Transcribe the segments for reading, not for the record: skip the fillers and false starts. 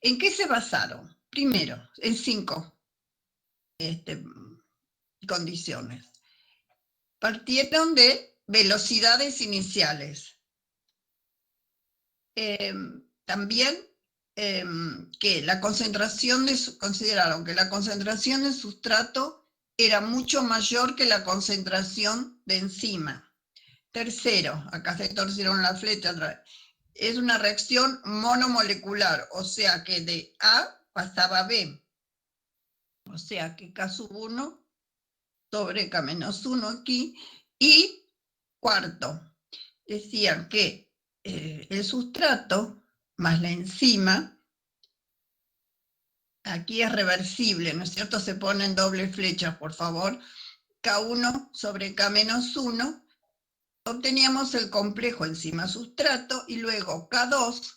¿En qué se basaron? Primero, en 5 condiciones. Partieron de velocidades iniciales. También que la concentración consideraron que la concentración de sustrato era mucho mayor que la concentración de enzima. Tercero, acá se torcieron la flecha otra vez, es una reacción monomolecular, o sea que de A pasaba a B. O sea que K sub 1 sobre K menos 1 aquí. Y cuarto, decían que el sustrato más la enzima, aquí es reversible, ¿no es cierto? Se ponen doble flechas, por favor. K1 sobre K menos 1, obteníamos el complejo enzima sustrato, y luego K2,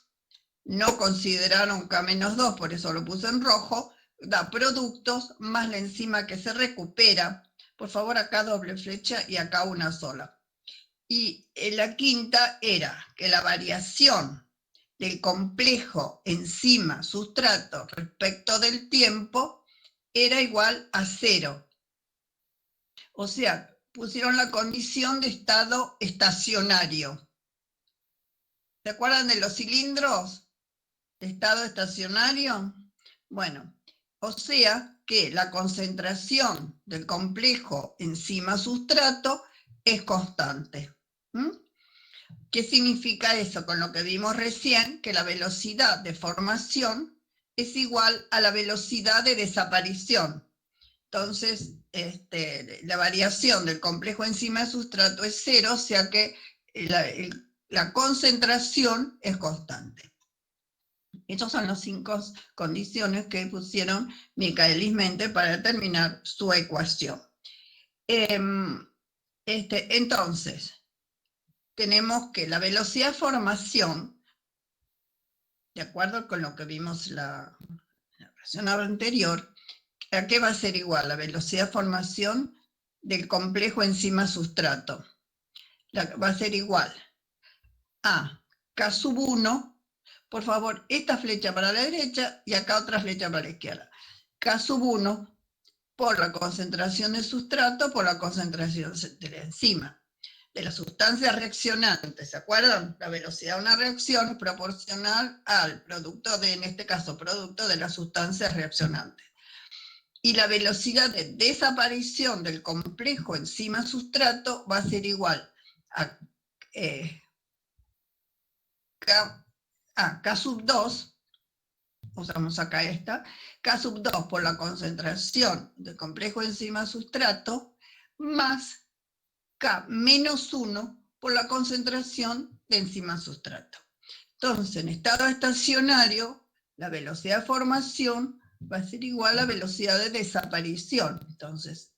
no consideraron K menos 2, por eso lo puse en rojo, da productos más la enzima que se recupera. Por favor, acá doble flecha y acá una sola. Y la quinta era que la variación del complejo enzima sustrato respecto del tiempo era igual a 0. O sea, pusieron la condición de estado estacionario. ¿Se acuerdan de los cilindros? ¿De estado estacionario? Bueno, o sea que la concentración del complejo enzima sustrato es constante. ¿Qué significa eso? Con lo que vimos recién, que la velocidad de formación es igual a la velocidad de desaparición. Entonces, la variación del complejo enzima sustrato es 0, o sea que la concentración es constante. Estas son las 5 condiciones que pusieron Michaelis Menten para determinar su ecuación. Entonces, tenemos que la velocidad de formación, de acuerdo con lo que vimos la ecuación anterior, ¿a qué va a ser igual? La velocidad de formación del complejo enzima sustrato. Va a ser igual a K sub 1, por favor, esta flecha para la derecha y acá otra flecha para la izquierda. K sub 1 por la concentración de sustrato por la concentración de la enzima, de la sustancia reaccionante. ¿Se acuerdan? La velocidad de una reacción es proporcional al producto de, en este caso, producto de las sustancias reaccionantes. Y la velocidad de desaparición del complejo enzima sustrato va a ser igual a K sub 2, usamos acá esta, K sub 2 por la concentración del complejo enzima sustrato, más K menos 1 por la concentración de enzima sustrato. Entonces, en estado estacionario, la velocidad de formación va a ser igual a la velocidad de desaparición. Entonces,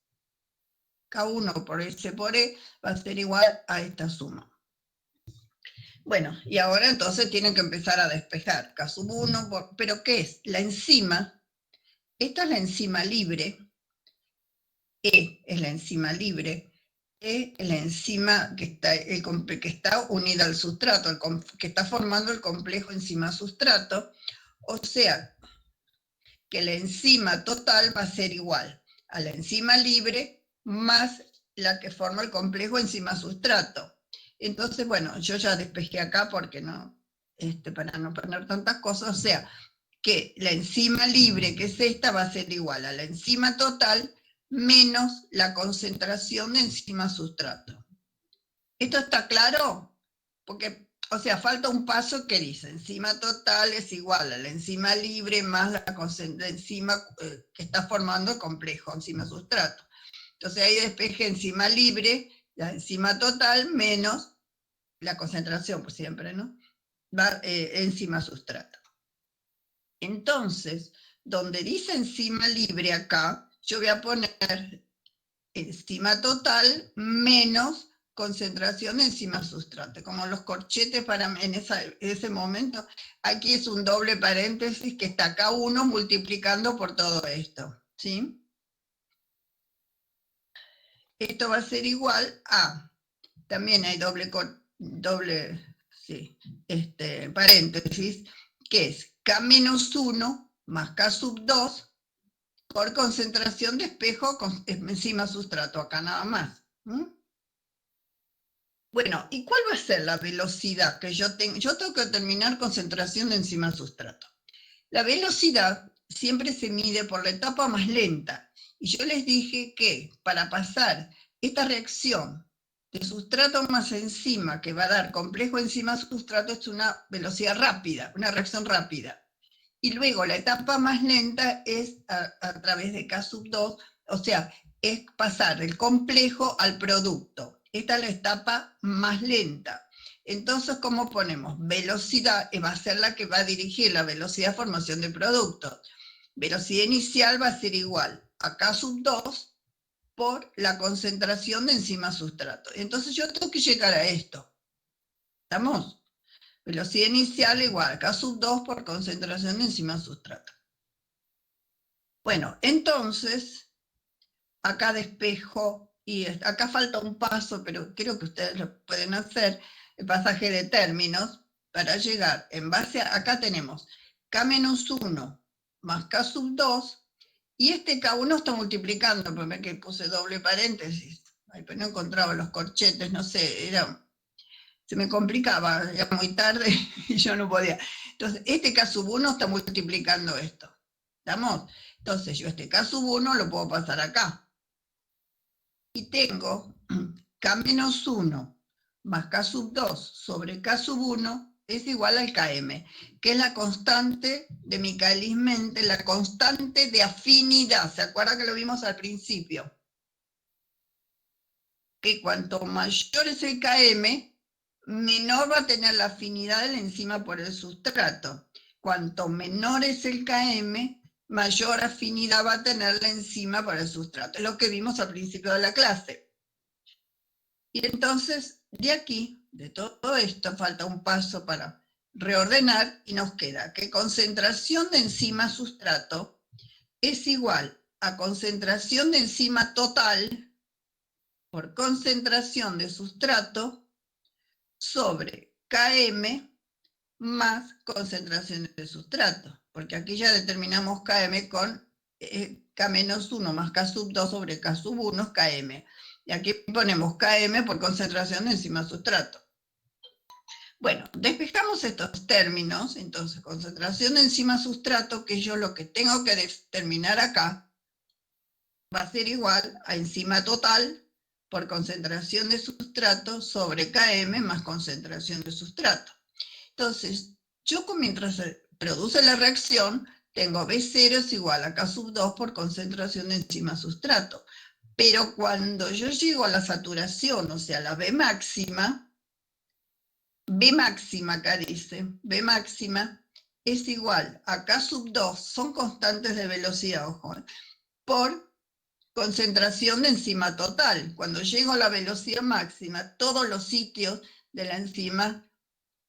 K1 por S por E va a ser igual a esta suma. Bueno, y ahora entonces tienen que empezar a despejar. K sub 1, ¿pero qué es? La enzima, esta es la enzima libre, E es la enzima libre, E es la enzima que está unida al sustrato, que está formando el complejo enzima sustrato, o sea, que la enzima total va a ser igual a la enzima libre más la que forma el complejo enzima sustrato. Entonces, bueno, yo ya despejé acá porque no, para no poner tantas cosas, o sea, que la enzima libre, que es esta, va a ser igual a la enzima total menos la concentración de enzima sustrato. ¿Esto está claro? Porque, o sea, falta un paso que dice, enzima total es igual a la enzima libre más la enzima que está formando el complejo enzima sustrato. Entonces ahí despeje enzima libre, la enzima total menos la concentración, por siempre, ¿no? Va enzima sustrato. Entonces, donde dice enzima libre acá, yo voy a poner enzima total menos concentración de enzima sustrato, como los corchetes para en ese momento. Aquí es un doble paréntesis que está acá uno multiplicando por todo esto, ¿sí? Esto va a ser igual a, también hay doble paréntesis, que es K menos 1 más K sub 2 por concentración de espejo encima sustrato, acá nada más. Bueno, ¿y cuál va a ser la velocidad que yo tengo? Yo tengo que determinar concentración de enzima sustrato. La velocidad siempre se mide por la etapa más lenta. Y yo les dije que para pasar esta reacción de sustrato más enzima que va a dar complejo enzima sustrato es una velocidad rápida, una reacción rápida. Y luego la etapa más lenta es a través de K sub 2, o sea, es pasar del complejo al producto. Esta es la etapa más lenta. Entonces, ¿cómo ponemos? Velocidad va a ser la que va a dirigir la velocidad de formación de productos. Velocidad inicial va a ser igual a K sub 2 por la concentración de enzima sustrato. Entonces yo tengo que llegar a esto. ¿Estamos? Velocidad inicial igual a K sub 2 por concentración de enzima sustrato. Bueno, entonces, acá despejo, y acá falta un paso, pero creo que ustedes lo pueden hacer, el pasaje de términos, para llegar, en base a, acá tenemos K menos 1 más K sub 2, y este K1 está multiplicando, porque que puse doble paréntesis, ay, pero no encontraba los corchetes, no sé, se me complicaba, era muy tarde y yo no podía. Entonces, este K sub 1 está multiplicando esto, ¿estamos? Entonces, yo este K sub 1 lo puedo pasar acá. Y tengo K menos 1 más K sub 2 sobre K sub 1 es igual al Km, que es la constante de Michaelis-Menten, la constante de afinidad. ¿Se acuerdan que lo vimos al principio? Que cuanto mayor es el Km, menor va a tener la afinidad de la enzima por el sustrato. Cuanto menor es el Km, mayor afinidad va a tener la enzima por el sustrato. Es lo que vimos al principio de la clase. Y entonces, de aquí, de todo esto, falta un paso para reordenar y nos queda que concentración de enzima sustrato es igual a concentración de enzima total por concentración de sustrato sobre Km más concentración de sustrato, porque aquí ya determinamos Km con K-1 más K sub 2 sobre K sub 1 es Km. Y aquí ponemos Km por concentración de enzima sustrato. Bueno, despejamos estos términos, entonces concentración de enzima sustrato, que yo lo que tengo que determinar acá, va a ser igual a enzima total por concentración de sustrato sobre Km más concentración de sustrato. Entonces, yo mientras se produce la reacción, tengo B0 es igual a K sub 2 por concentración de enzima sustrato. Pero cuando yo llego a la saturación, o sea, la B máxima acá dice, B máxima es igual a K sub 2, son constantes de velocidad, ojo, por concentración de enzima total. Cuando llego a la velocidad máxima, todos los sitios de la enzima,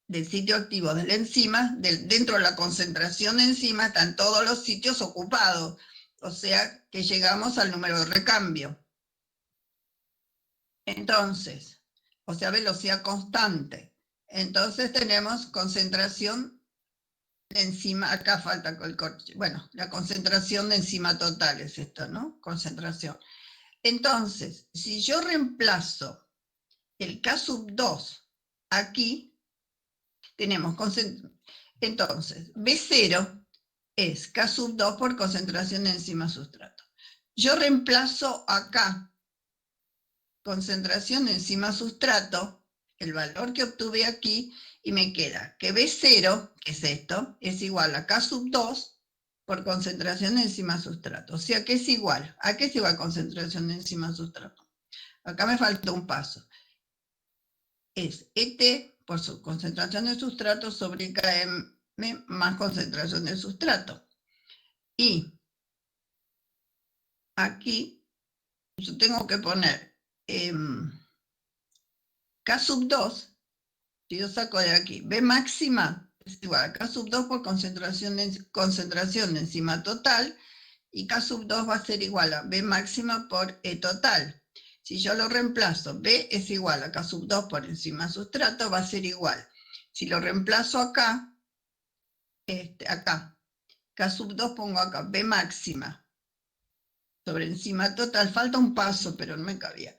del sitio activo de la enzima, dentro de la concentración de enzima, están todos los sitios ocupados. O sea que llegamos al número de recambio. Entonces, o sea, velocidad constante. Entonces tenemos concentración de enzima, acá falta el corche, bueno, la concentración de enzima total es esto, ¿no? Concentración. Entonces, si yo reemplazo el K sub 2 aquí, tenemos entonces B0 es K sub 2 por concentración de enzima sustrato. Yo reemplazo acá concentración de enzima sustrato, el valor que obtuve aquí, y me queda que B0, que es esto, es igual a K sub 2 por concentración de enzima sustrato. O sea que es igual. ¿A qué es igual concentración de enzima sustrato? Acá me falta un paso. Es ET por su concentración de sustrato sobre Km más concentración de sustrato. Y aquí yo tengo que poner K sub 2, si yo saco de aquí, B máxima es igual a K sub 2 por concentración de enzima total, y K sub 2 va a ser igual a B máxima por E total. Si yo lo reemplazo, B es igual a K sub 2 por enzima sustrato, va a ser igual. Si lo reemplazo acá, acá, K sub 2 pongo acá, B máxima, sobre enzima total, falta un paso, pero no me cabía.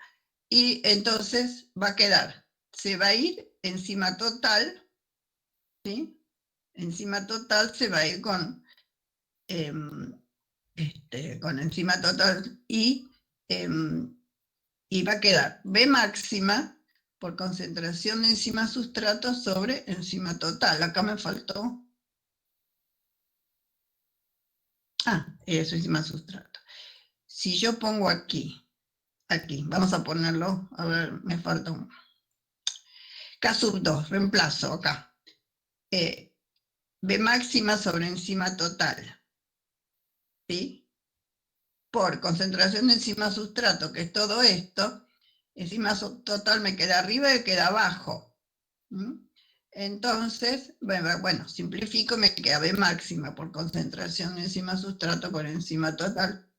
Y entonces va a quedar, se va a ir enzima total, ¿sí? Enzima total se va a ir con enzima total y va a quedar B máxima por concentración de enzima sustrato sobre enzima total. Acá me faltó. Eso, enzima sustrato. Si yo pongo aquí, vamos a ponerlo, a ver, me falta un. K sub 2, reemplazo acá. B máxima sobre enzima total. ¿Sí? Por concentración de enzima sustrato, que es todo esto, enzima total me queda arriba y queda abajo. Entonces, bueno, simplifico y me queda B máxima por concentración de enzima sustrato por enzima total.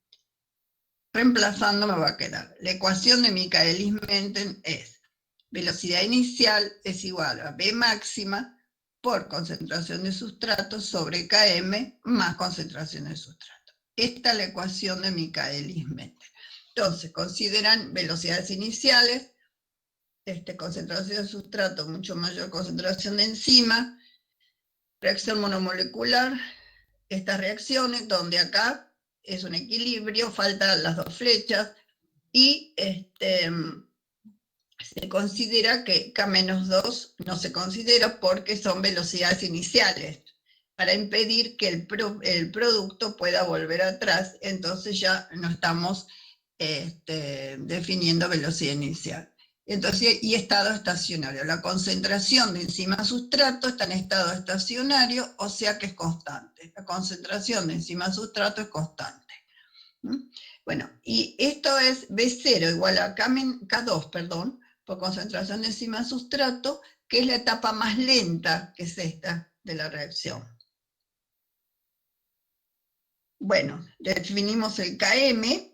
Reemplazando me va a quedar. La ecuación de Michaelis-Menten es velocidad inicial es igual a B máxima por concentración de sustrato sobre Km más concentración de sustrato. Esta es la ecuación de Michaelis-Menten. Entonces, consideran velocidades iniciales, concentración de sustrato, mucho mayor concentración de enzima, reacción monomolecular, estas reacciones, donde acá es un equilibrio, faltan las dos flechas, y se considera que K-2 no se considera porque son velocidades iniciales, para impedir que el producto pueda volver atrás, entonces ya no estamos definiendo velocidad inicial. Entonces, y estado estacionario. La concentración de enzima sustrato está en estado estacionario, o sea que es constante. La concentración de enzima sustrato es constante. Bueno, y esto es B0 igual a K2, perdón, por concentración de enzima sustrato, que es la etapa más lenta, que es esta de la reacción. Bueno, definimos el Km,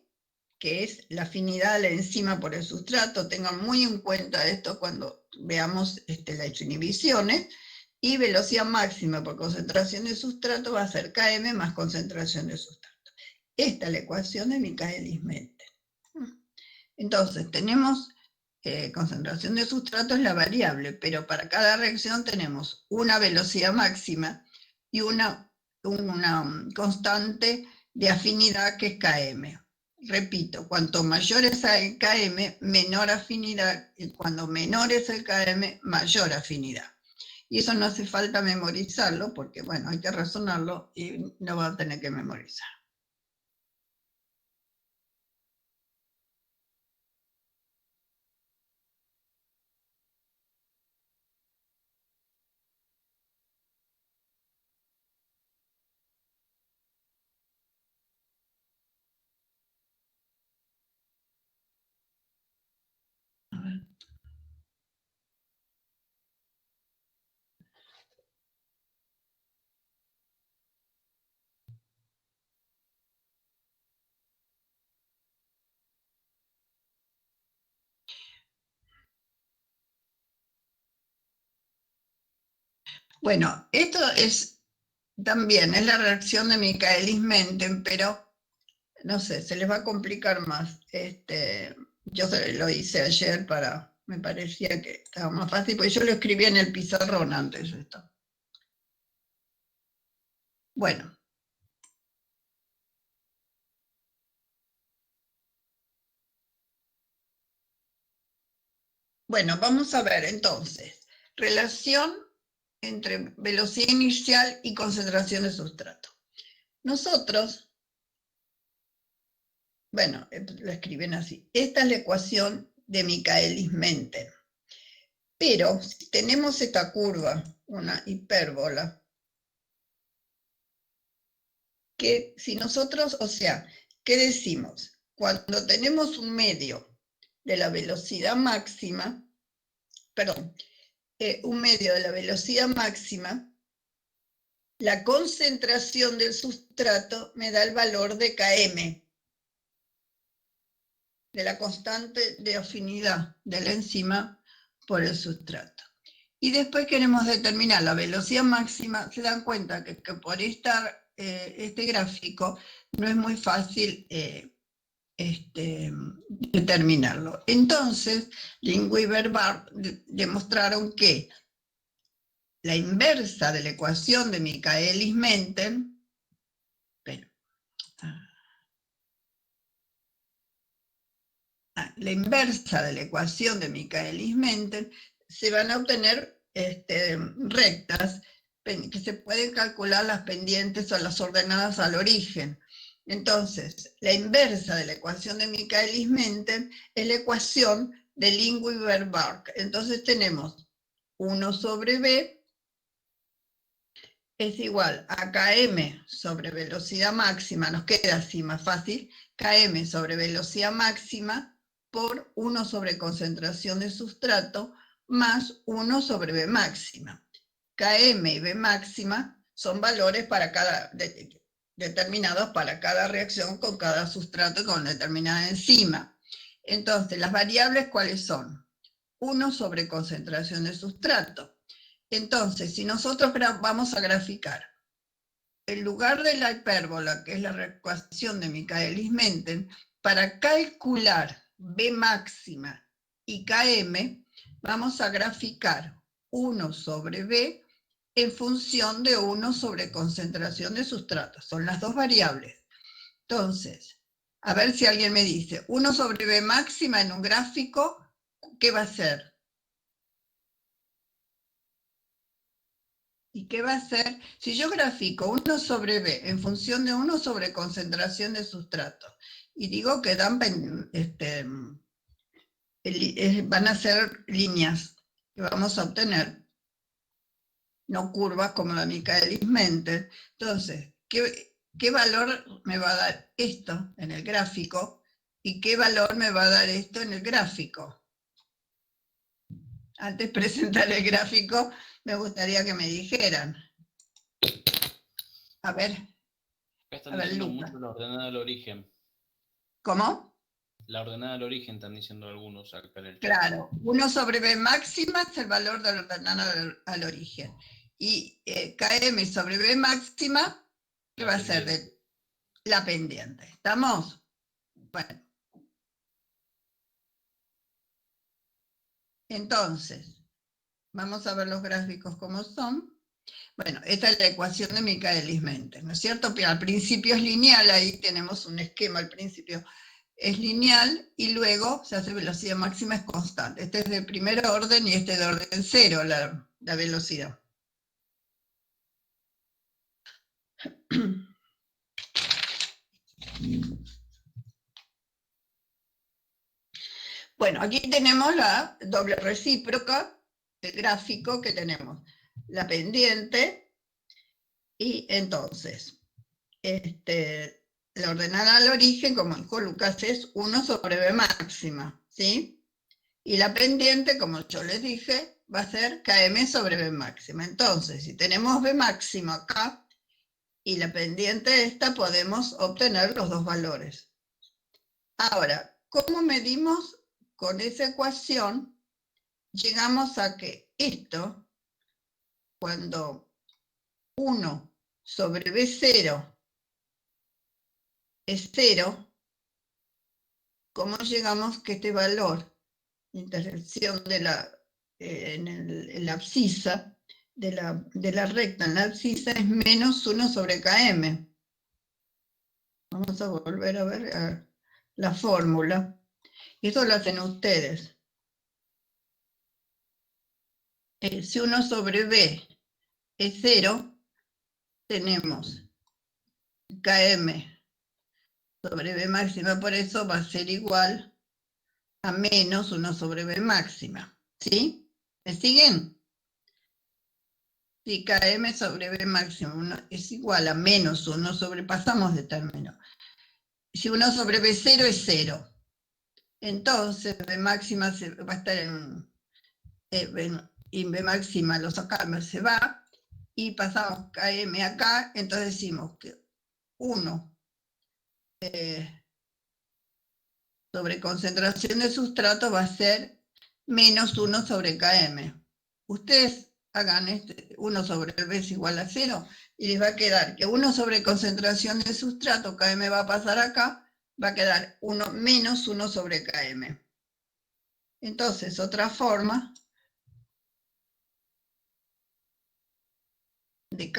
que es la afinidad de la enzima por el sustrato. Tengan muy en cuenta esto cuando veamos las inhibiciones. Y velocidad máxima por concentración de sustrato va a ser Km más concentración de sustrato. Esta es la ecuación de Michaelis-Menten. Entonces, tenemos concentración de sustrato es la variable, pero para cada reacción tenemos una velocidad máxima y una constante de afinidad que es Km. Repito, cuanto mayor es el Km, menor afinidad, y cuando menor es el Km, mayor afinidad. Y eso no hace falta memorizarlo, porque bueno, hay que razonarlo y no va a tener que memorizar. Bueno, esto es también, es la reacción de Michaelis-Menten, pero no sé, se les va a complicar más. Yo lo hice ayer me parecía que estaba más fácil, porque yo lo escribí en el pizarrón antes esto. Bueno. Bueno, vamos a ver entonces, relación entre velocidad inicial y concentración de sustrato. Nosotros, bueno, lo escriben así, esta es la ecuación de Michaelis-Menten. Pero si tenemos esta curva, una hipérbola, que si nosotros, o sea, ¿qué decimos? Cuando tenemos un medio de la velocidad máxima, perdón, un medio de la velocidad máxima, la concentración del sustrato me da el valor de Km, de la constante de afinidad de la enzima por el sustrato. Y después queremos determinar la velocidad máxima. Se dan cuenta que por este gráfico no es muy fácil determinarlo. Entonces, Lingua y Verbar demostraron que la inversa de la ecuación de Michaelis-Menten, la inversa de la ecuación de Michaelis-Menten, se van a obtener rectas que se pueden calcular las pendientes o las ordenadas al origen. Entonces, la inversa de la ecuación de Michaelis-Menten es la ecuación de Lingua y Verbar. Entonces tenemos 1 sobre b es igual a km sobre velocidad máxima, nos queda así más fácil, km sobre velocidad máxima por 1 sobre concentración de sustrato más 1 sobre b máxima. Km y b máxima son valores para determinados para cada reacción con cada sustrato y con determinada enzima. Entonces, las variables, ¿cuáles son? 1 sobre concentración de sustrato. Entonces, si nosotros vamos a graficar, en lugar de la hipérbola, que es la ecuación de Michaelis-Menten, para calcular B máxima y Km, vamos a graficar 1 sobre B en función de 1 sobre concentración de sustrato. Son las dos variables. Entonces, a ver si alguien me dice, 1 sobre B máxima en un gráfico, ¿qué va a ser? ¿Y qué va a ser? Si yo grafico 1 sobre B en función de 1 sobre concentración de sustrato, y digo que dan, van a ser líneas que vamos a obtener, no curvas como la Michaelis-Menten. Entonces, ¿qué valor me va a dar esto en el gráfico? ¿Y qué valor me va a dar esto en el gráfico? Antes de presentar el gráfico, me gustaría que me dijeran. A ver. Están diciendo mucho la ordenada al origen. ¿Cómo? La ordenada al origen, están diciendo algunos acá en el chat. Claro, 1 sobre B máxima es el valor de la ordenada al origen. Y Km sobre B máxima, ¿qué va a ser? De la pendiente. ¿Estamos? Bueno. Entonces, vamos a ver los gráficos como son. Bueno, esta es la ecuación de Michaelis-Menten, ¿no es cierto? Pero al principio es lineal, ahí tenemos un esquema al principio. Es lineal y luego se hace velocidad máxima es constante. Este es de primer orden y este es de orden cero, la velocidad. Bueno, aquí tenemos la doble recíproca del gráfico que tenemos. La pendiente y entonces la ordenada al origen, como dijo Lucas, es 1 sobre B máxima, ¿sí? Y la pendiente, como yo les dije, va a ser Km sobre B máxima. Entonces, si tenemos B máxima acá y la pendiente esta, podemos obtener los dos valores. Ahora, ¿cómo medimos con esa ecuación? Llegamos a que esto, cuando 1 sobre B0 es 0, ¿cómo llegamos que este valor de intersección de en la abscisa, de la recta en la abscisa, es menos 1 sobre Km? Vamos a volver a ver la fórmula. Esto lo hacen ustedes. Si 1 sobre B es 0, tenemos Km sobre B máxima, por eso va a ser igual a menos 1 sobre B máxima. ¿Sí? ¿Me siguen? Si Km sobre B máxima es igual a menos 1 sobre, pasamos de término. Si 1 sobre B0 es 0, entonces B máxima va a estar y B máxima lo sacamos, se va, y pasamos Km acá, entonces decimos que 1 sobre concentración de sustrato va a ser menos 1 sobre Km. ustedes hagan 1 sobre B es igual a 0, y les va a quedar que 1 sobre concentración de sustrato, Km va a pasar acá, va a quedar 1 menos 1 sobre Km. Entonces, otra forma de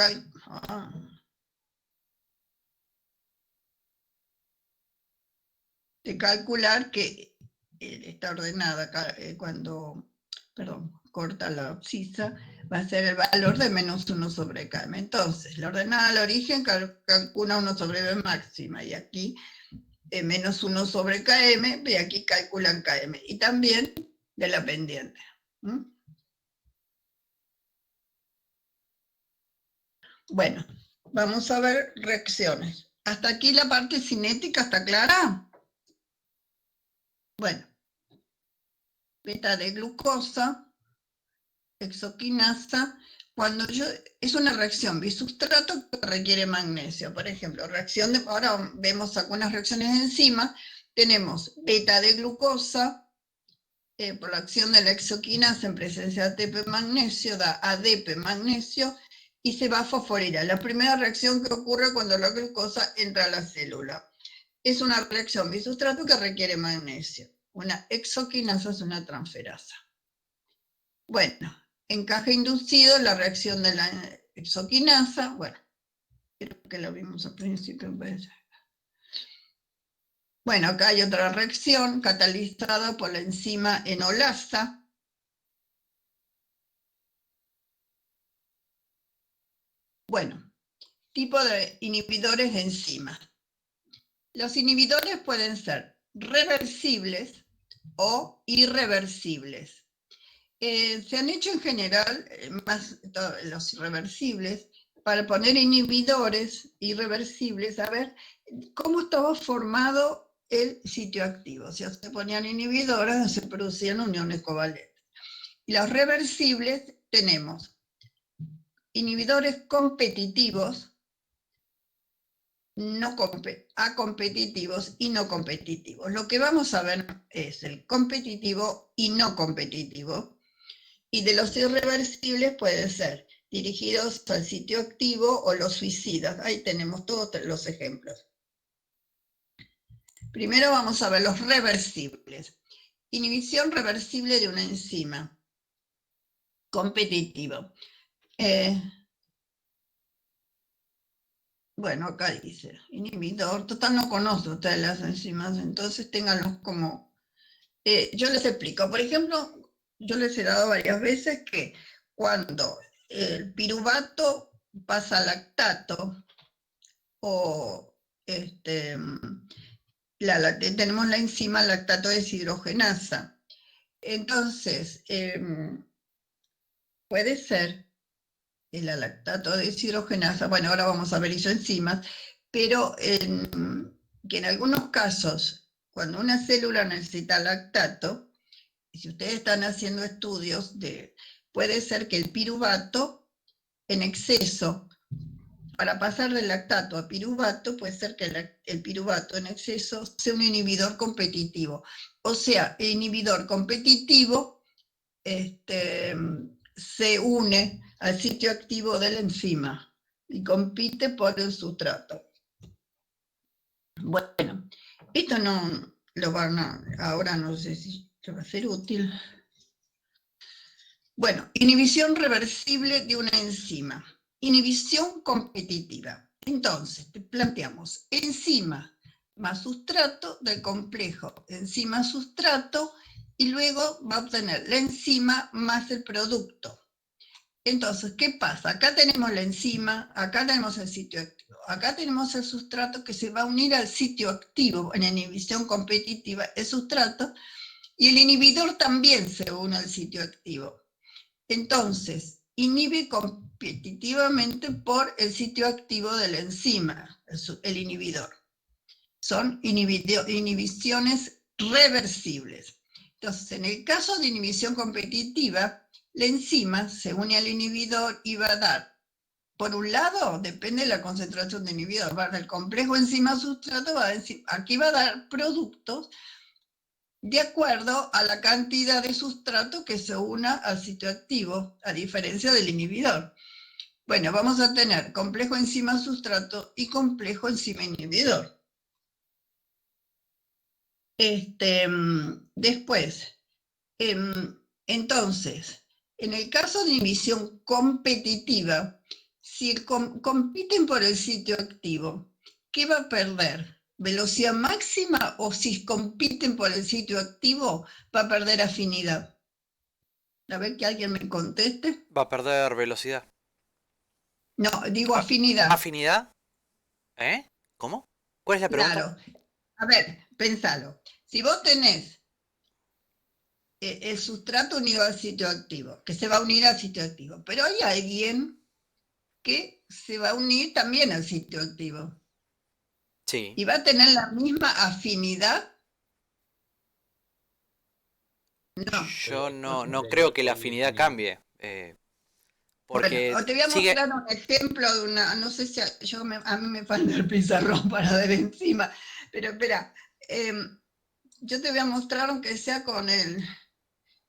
calcular que está ordenada cuando, corta la abscisa, va a ser el valor de menos 1 sobre Km. Entonces, la ordenada al origen calcula 1 sobre B máxima, y aquí menos 1 sobre Km, y aquí calculan Km, y también de la pendiente. Bueno, vamos a ver reacciones. ¿Hasta aquí la parte cinética está clara? Bueno, beta de glucosa, hexoquinasa, es una reacción bisustrato que requiere magnesio. Por ejemplo, ahora vemos algunas reacciones de enzimas. Tenemos beta de glucosa, por la acción de la hexoquinasa en presencia de ATP magnesio, da ADP magnesio, y se va a fosforilar. La primera reacción que ocurre cuando la glucosa entra a la célula. Es una reacción bisustrato que requiere magnesio. Una hexoquinasa es una transferasa. Bueno, encaje inducido, la reacción de la hexoquinasa, bueno, creo que lo vimos al principio. Bueno, acá hay otra reacción catalizada por la enzima enolasa. Bueno, tipo de inhibidores de enzimas. Los inhibidores pueden ser reversibles o irreversibles. Se han hecho en general, más los irreversibles, para poner inhibidores irreversibles, a ver cómo estaba formado el sitio activo. Si se ponían inhibidores, se producían uniones covalentes. Y los reversibles tenemos inhibidores competitivos, acompetitivos y no competitivos. Lo que vamos a ver es el competitivo y no competitivo. Y de los irreversibles pueden ser dirigidos al sitio activo o los suicidas. Ahí tenemos todos los ejemplos. Primero vamos a ver los reversibles. Inhibición reversible de una enzima. Competitivo. Bueno, acá dice, inhibidor. Total, no conozco ustedes las enzimas, entonces ténganlos como... yo les explico. Por ejemplo, yo les he dado varias veces que cuando el piruvato pasa a lactato, o tenemos la enzima lactato deshidrogenasa. Entonces, puede ser el lactato deshidrogenasa, bueno, ahora vamos a ver isoenzimas, pero que en algunos casos, cuando una célula necesita lactato, y si ustedes están haciendo estudios, puede ser que el piruvato en exceso, para pasar del lactato a piruvato, puede ser que el piruvato en exceso sea un inhibidor competitivo. O sea, el inhibidor competitivo se une al sitio activo de la enzima y compite por el sustrato. Bueno, esto no lo van a... Ahora no sé si va a ser útil. Bueno, inhibición reversible de una enzima. Inhibición competitiva. Entonces, planteamos enzima más sustrato del complejo enzima-sustrato, y luego va a obtener la enzima más el producto. Entonces, ¿qué pasa? Acá tenemos la enzima, acá tenemos el sitio activo, acá tenemos el sustrato que se va a unir al sitio activo en inhibición competitiva, el sustrato, y el inhibidor también se une al sitio activo. Entonces, inhibe competitivamente por el sitio activo de la enzima, el inhibidor. Son inhibiciones reversibles. Entonces, en el caso de inhibición competitiva, la enzima se une al inhibidor y va a dar, por un lado, depende de la concentración de inhibidor, va a dar el complejo enzima-sustrato, aquí va a dar productos de acuerdo a la cantidad de sustrato que se una al sitio activo, a diferencia del inhibidor. Bueno, vamos a tener complejo enzima sustrato y complejo enzima inhibidor. Después, entonces, en el caso de inhibición competitiva, si compiten por el sitio activo, ¿qué va a perder? ¿Velocidad máxima o si compiten por el sitio activo va a perder afinidad? A ver que alguien me conteste. Va a perder velocidad. No, digo afinidad. ¿Afinidad? ¿Eh? ¿Cómo? ¿Cuál es la pregunta? Claro. A ver, pensalo. Si vos tenés el sustrato unido al sitio activo, que se va a unir al sitio activo, pero hay alguien que se va a unir también al sitio activo. Sí. ¿Y va a tener la misma afinidad? No. Yo no creo que la afinidad cambie. Porque Bueno, te voy a sigue. mostrar un ejemplo de una, no sé si a mí me falta el pizarrón para ver encima, pero espera, yo te voy a mostrar aunque sea con en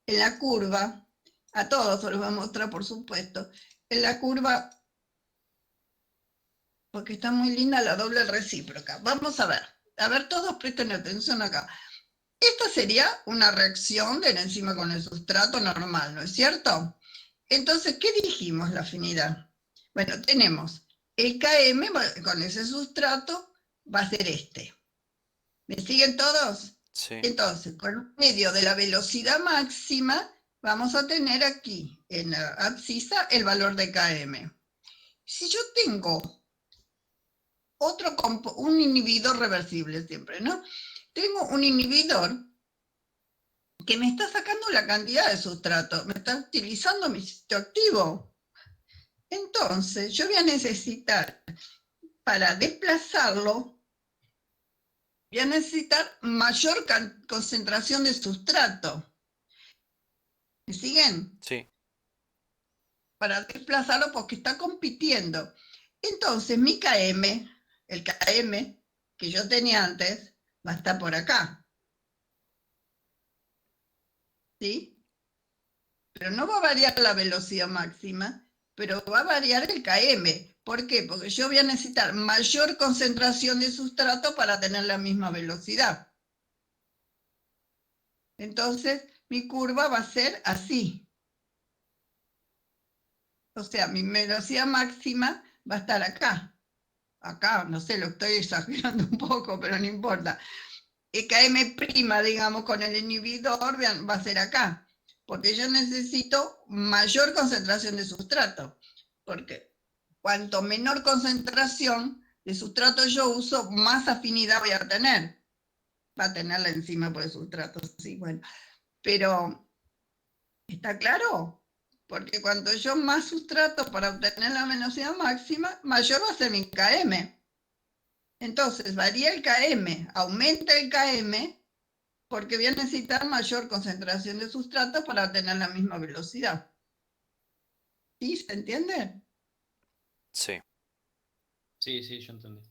la curva, a todos os lo voy a mostrar por supuesto, en la curva, porque está muy linda la doble recíproca. Vamos a ver, todos presten atención acá. Esta sería una reacción de la enzima con el sustrato normal, ¿no es cierto? Entonces, ¿qué dijimos la afinidad? Bueno, tenemos el Km con ese sustrato va a ser este. ¿Me siguen todos? Sí. Entonces, con medio de la velocidad máxima, vamos a tener aquí en la abscisa el valor de Km. Si yo tengo un inhibidor reversible siempre, ¿no? Tengo un inhibidor que me está sacando la cantidad de sustrato, me está utilizando mi sitio activo. Entonces, yo voy a necesitar, para desplazarlo, voy a necesitar mayor concentración de sustrato. ¿Me siguen? Sí. Para desplazarlo porque está compitiendo. Entonces, mi Km, el Km que yo tenía antes, va a estar por acá. ¿Sí? Pero no va a variar la velocidad máxima, pero va a variar el Km. ¿Por qué? Porque yo voy a necesitar mayor concentración de sustrato para tener la misma velocidad. Entonces, mi curva va a ser así. O sea, mi velocidad máxima va a estar acá. Acá, no sé, lo estoy exagerando un poco, pero no importa. El Km', digamos, con el inhibidor va a ser acá. Porque yo necesito mayor concentración de sustrato. Porque cuanto menor concentración de sustrato yo uso, más afinidad voy a tener. Va a tener la enzima por el sustrato, sí, bueno. Pero, ¿está claro? Porque cuando yo más sustrato para obtener la velocidad máxima, mayor va a ser mi Km. Entonces, varía el Km, aumenta el Km, porque voy a necesitar mayor concentración de sustrato para tener la misma velocidad. ¿Sí? ¿Se entiende? Sí. Sí, sí, yo entendí.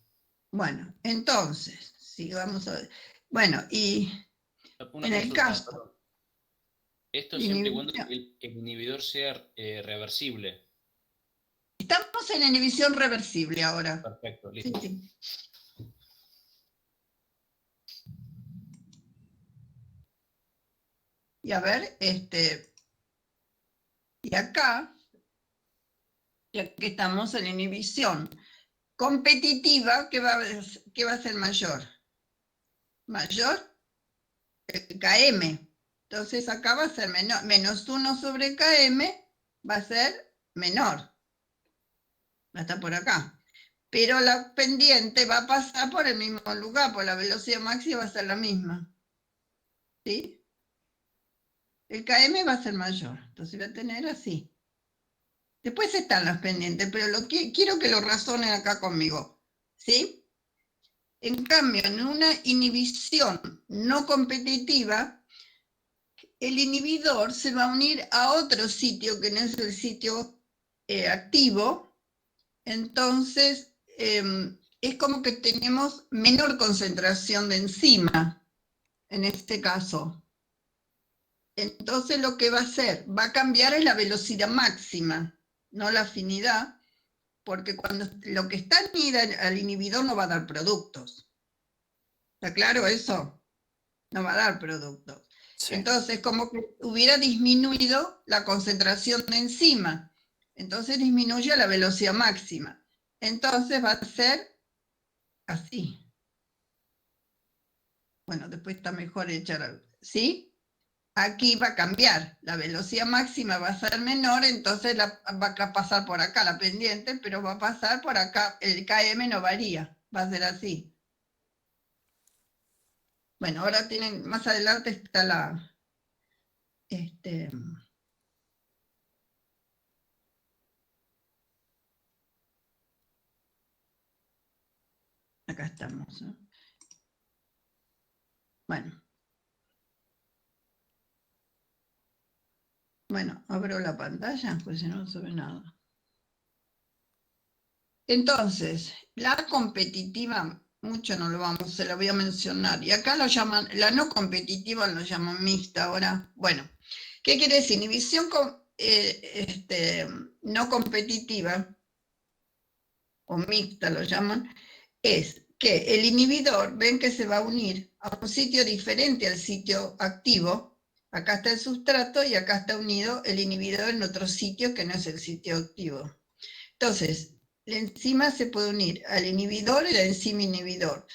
Bueno, entonces, sigamos a ver. Bueno, y Una en el consulta, caso... perdón. Esto siempre y cuando el inhibidor sea reversible. Estamos en inhibición reversible ahora. Perfecto, listo. Sí, sí. Y a ver, y acá, ya que estamos en inhibición competitiva, ¿qué va a ser mayor? Mayor el Km. Entonces acá va a ser menor, menos 1 sobre Km va a ser menor. Va a estar por acá. Pero la pendiente va a pasar por el mismo lugar, por la velocidad máxima va a ser la misma. ¿Sí? El Km va a ser mayor. Entonces va a tener así. Después están las pendientes, pero quiero que lo razonen acá conmigo. ¿Sí? En cambio, en una inhibición no competitiva, el inhibidor se va a unir a otro sitio que no es el sitio activo. Entonces, es como que tenemos menor concentración de enzima. en este caso. Entonces lo que va a hacer, va a cambiar es la velocidad máxima, no la afinidad, porque cuando lo que está unida al inhibidor no va a dar productos. ¿Está claro eso? No va a dar productos. Sí. Entonces, como que hubiera disminuido la concentración de enzima. Entonces disminuye la velocidad máxima. Entonces va a ser así. Bueno, después está mejor echar, ¿sí? Aquí va a cambiar, la velocidad máxima va a ser menor, entonces va a pasar por acá la pendiente, pero va a pasar por acá, el KM no varía, va a ser así. Bueno, ahora tienen, más adelante está la, acá estamos, ¿no? Bueno, abro la pantalla, pues si no se ve nada. Entonces, la competitiva, mucho no lo vamos, se la voy a mencionar. Y acá lo llaman, la no competitiva lo llaman mixta ahora. Bueno, ¿qué quiere decir? Inhibición no competitiva, o mixta lo llaman, es que el inhibidor, ven que se va a unir a un sitio diferente al sitio activo. Acá está el sustrato y acá está unido el inhibidor en otro sitio que no es el sitio activo. Entonces, la enzima se puede unir al inhibidor y la enzima inhibidor,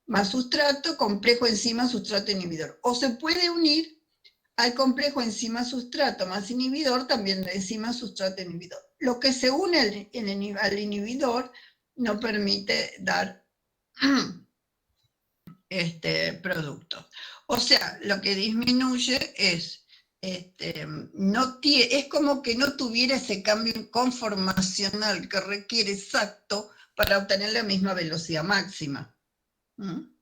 más sustrato, complejo enzima, sustrato, inhibidor. O se puede unir al complejo enzima, sustrato, más inhibidor, también la enzima, sustrato, inhibidor. Lo que se une al inhibidor no permite dar productos. O sea, lo que disminuye es, es como que no tuviera ese cambio conformacional que requiere exacto para obtener la misma velocidad máxima. ¿Mm?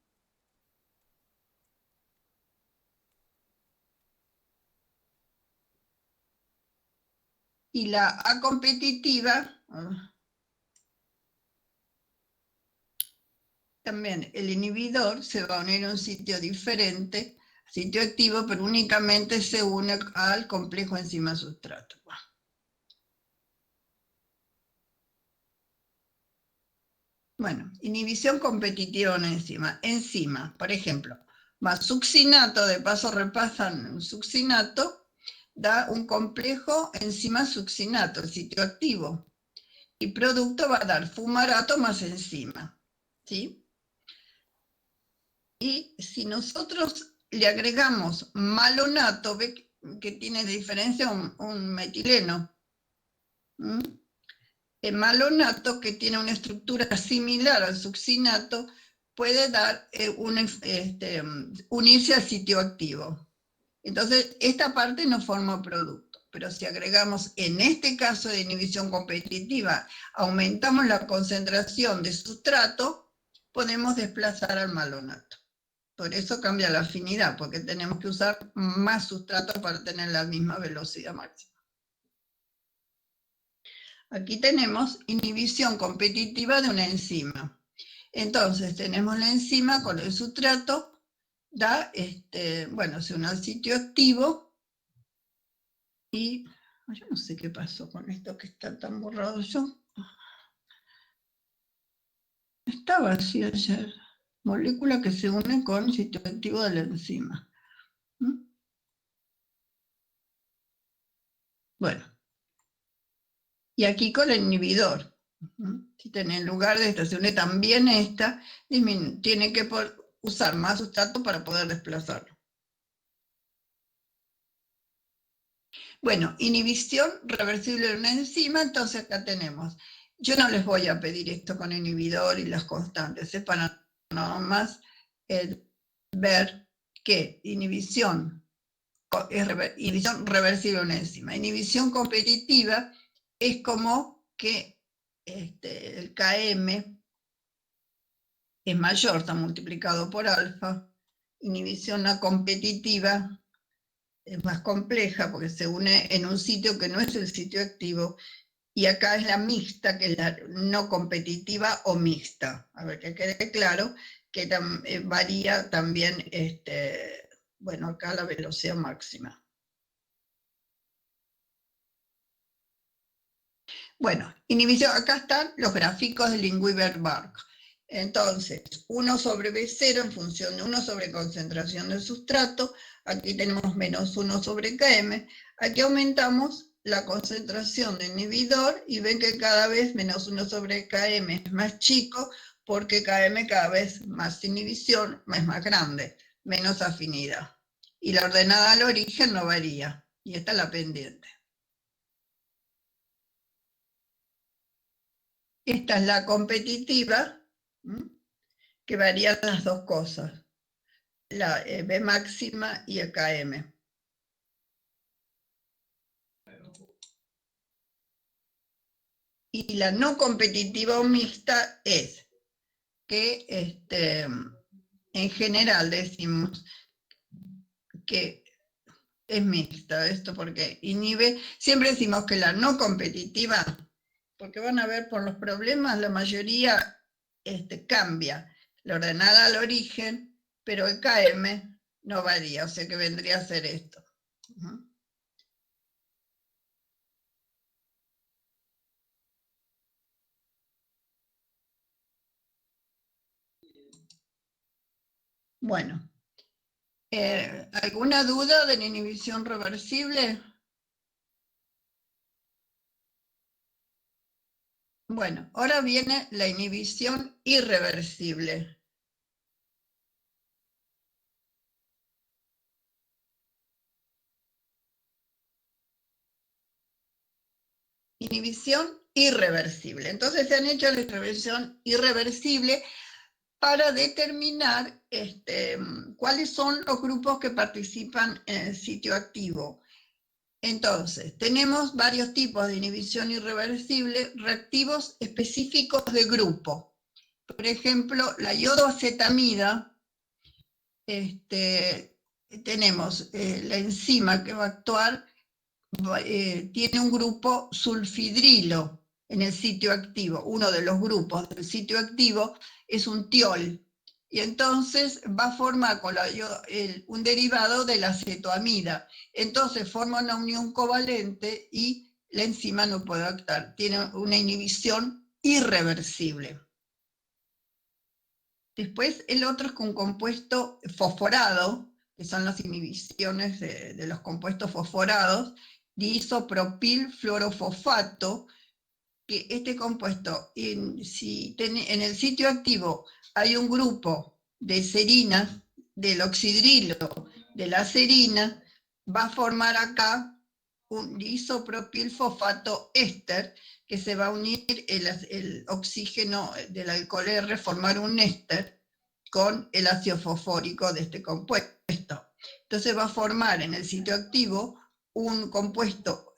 Y la A competitiva, también el inhibidor se va a unir a un sitio diferente, sitio activo, pero únicamente se une al complejo enzima sustrato. Bueno, inhibición competitiva de una enzima. Enzima, por ejemplo, más succinato, de paso repasan un succinato, da un complejo enzima succinato, el sitio activo. Y producto va a dar fumarato más enzima. ¿Sí? Y si nosotros le agregamos malonato, ve que tiene diferencia un metileno. El malonato, que tiene una estructura similar al succinato, puede dar unirse al sitio activo. Entonces, esta parte no forma producto. Pero si agregamos, en este caso de inhibición competitiva, aumentamos la concentración de sustrato, podemos desplazar al malonato. Por eso cambia la afinidad, porque tenemos que usar más sustrato para tener la misma velocidad máxima. Aquí tenemos inhibición competitiva de una enzima. Entonces tenemos la enzima con el sustrato, da, se une al sitio activo y yo no sé qué pasó con esto que está tan borrado yo. Estaba así ayer. Molécula que se une con el sitio activo de la enzima. Bueno. Y aquí con el inhibidor. Si en lugar de esta se une también esta, tiene que usar más sustrato para poder desplazarlo. Bueno, inhibición reversible de una enzima, entonces acá tenemos. Yo no les voy a pedir esto con inhibidor y las constantes, es para nada más ver que inhibición reversible de una enzima. Inhibición competitiva es como que el KM es mayor, está multiplicado por alfa. Inhibición no competitiva es más compleja porque se une en un sitio que no es el sitio activo y acá es la mixta, que es la no competitiva o mixta. A ver, que quede claro que varía también, bueno, acá la velocidad máxima. Bueno, inhibición, acá están los gráficos de Lingüiber-Bark. Entonces, 1 sobre B0 en función de 1 sobre concentración del sustrato, aquí tenemos menos 1 sobre Km, aquí aumentamos la concentración de inhibidor y ven que cada vez menos 1 sobre Km es más chico, porque Km cada vez más inhibición es más grande, menos afinidad. Y la ordenada al origen no varía, y esta es la pendiente. Esta es la competitiva, que varían las dos cosas, la B máxima y el Km. Y la no competitiva o mixta es que en general decimos que es mixta, esto porque inhibe, siempre decimos que la no competitiva, porque van a ver por los problemas, la mayoría cambia la ordenada al origen, pero el Km no varía, o sea que vendría a ser esto. Bueno, ¿alguna duda de la inhibición reversible? Bueno, ahora viene la inhibición irreversible. Inhibición irreversible. Entonces se han hecho la inhibición irreversible para determinar cuáles son los grupos que participan en el sitio activo. Entonces, tenemos varios tipos de inhibición irreversible, reactivos específicos de grupo. Por ejemplo, la iodoacetamida, tenemos la enzima que va a actuar, tiene un grupo sulfidrilo en el sitio activo. Uno de los grupos del sitio activo es un tiol, y entonces va a formar un derivado de la acetoamida. Entonces forma una unión covalente y la enzima no puede actuar. Tiene una inhibición irreversible. Después el otro es un compuesto fosforado, que son las inhibiciones de los compuestos fosforados, diisopropil fluorofosfato, que este compuesto, si en el sitio activo hay un grupo de serina, del oxidrilo, de la serina, va a formar acá un diisopropil fosfato éster, que se va a unir el oxígeno del alcohol R, formar un éster con el ácido fosfórico de este compuesto. Entonces va a formar en el sitio activo un compuesto,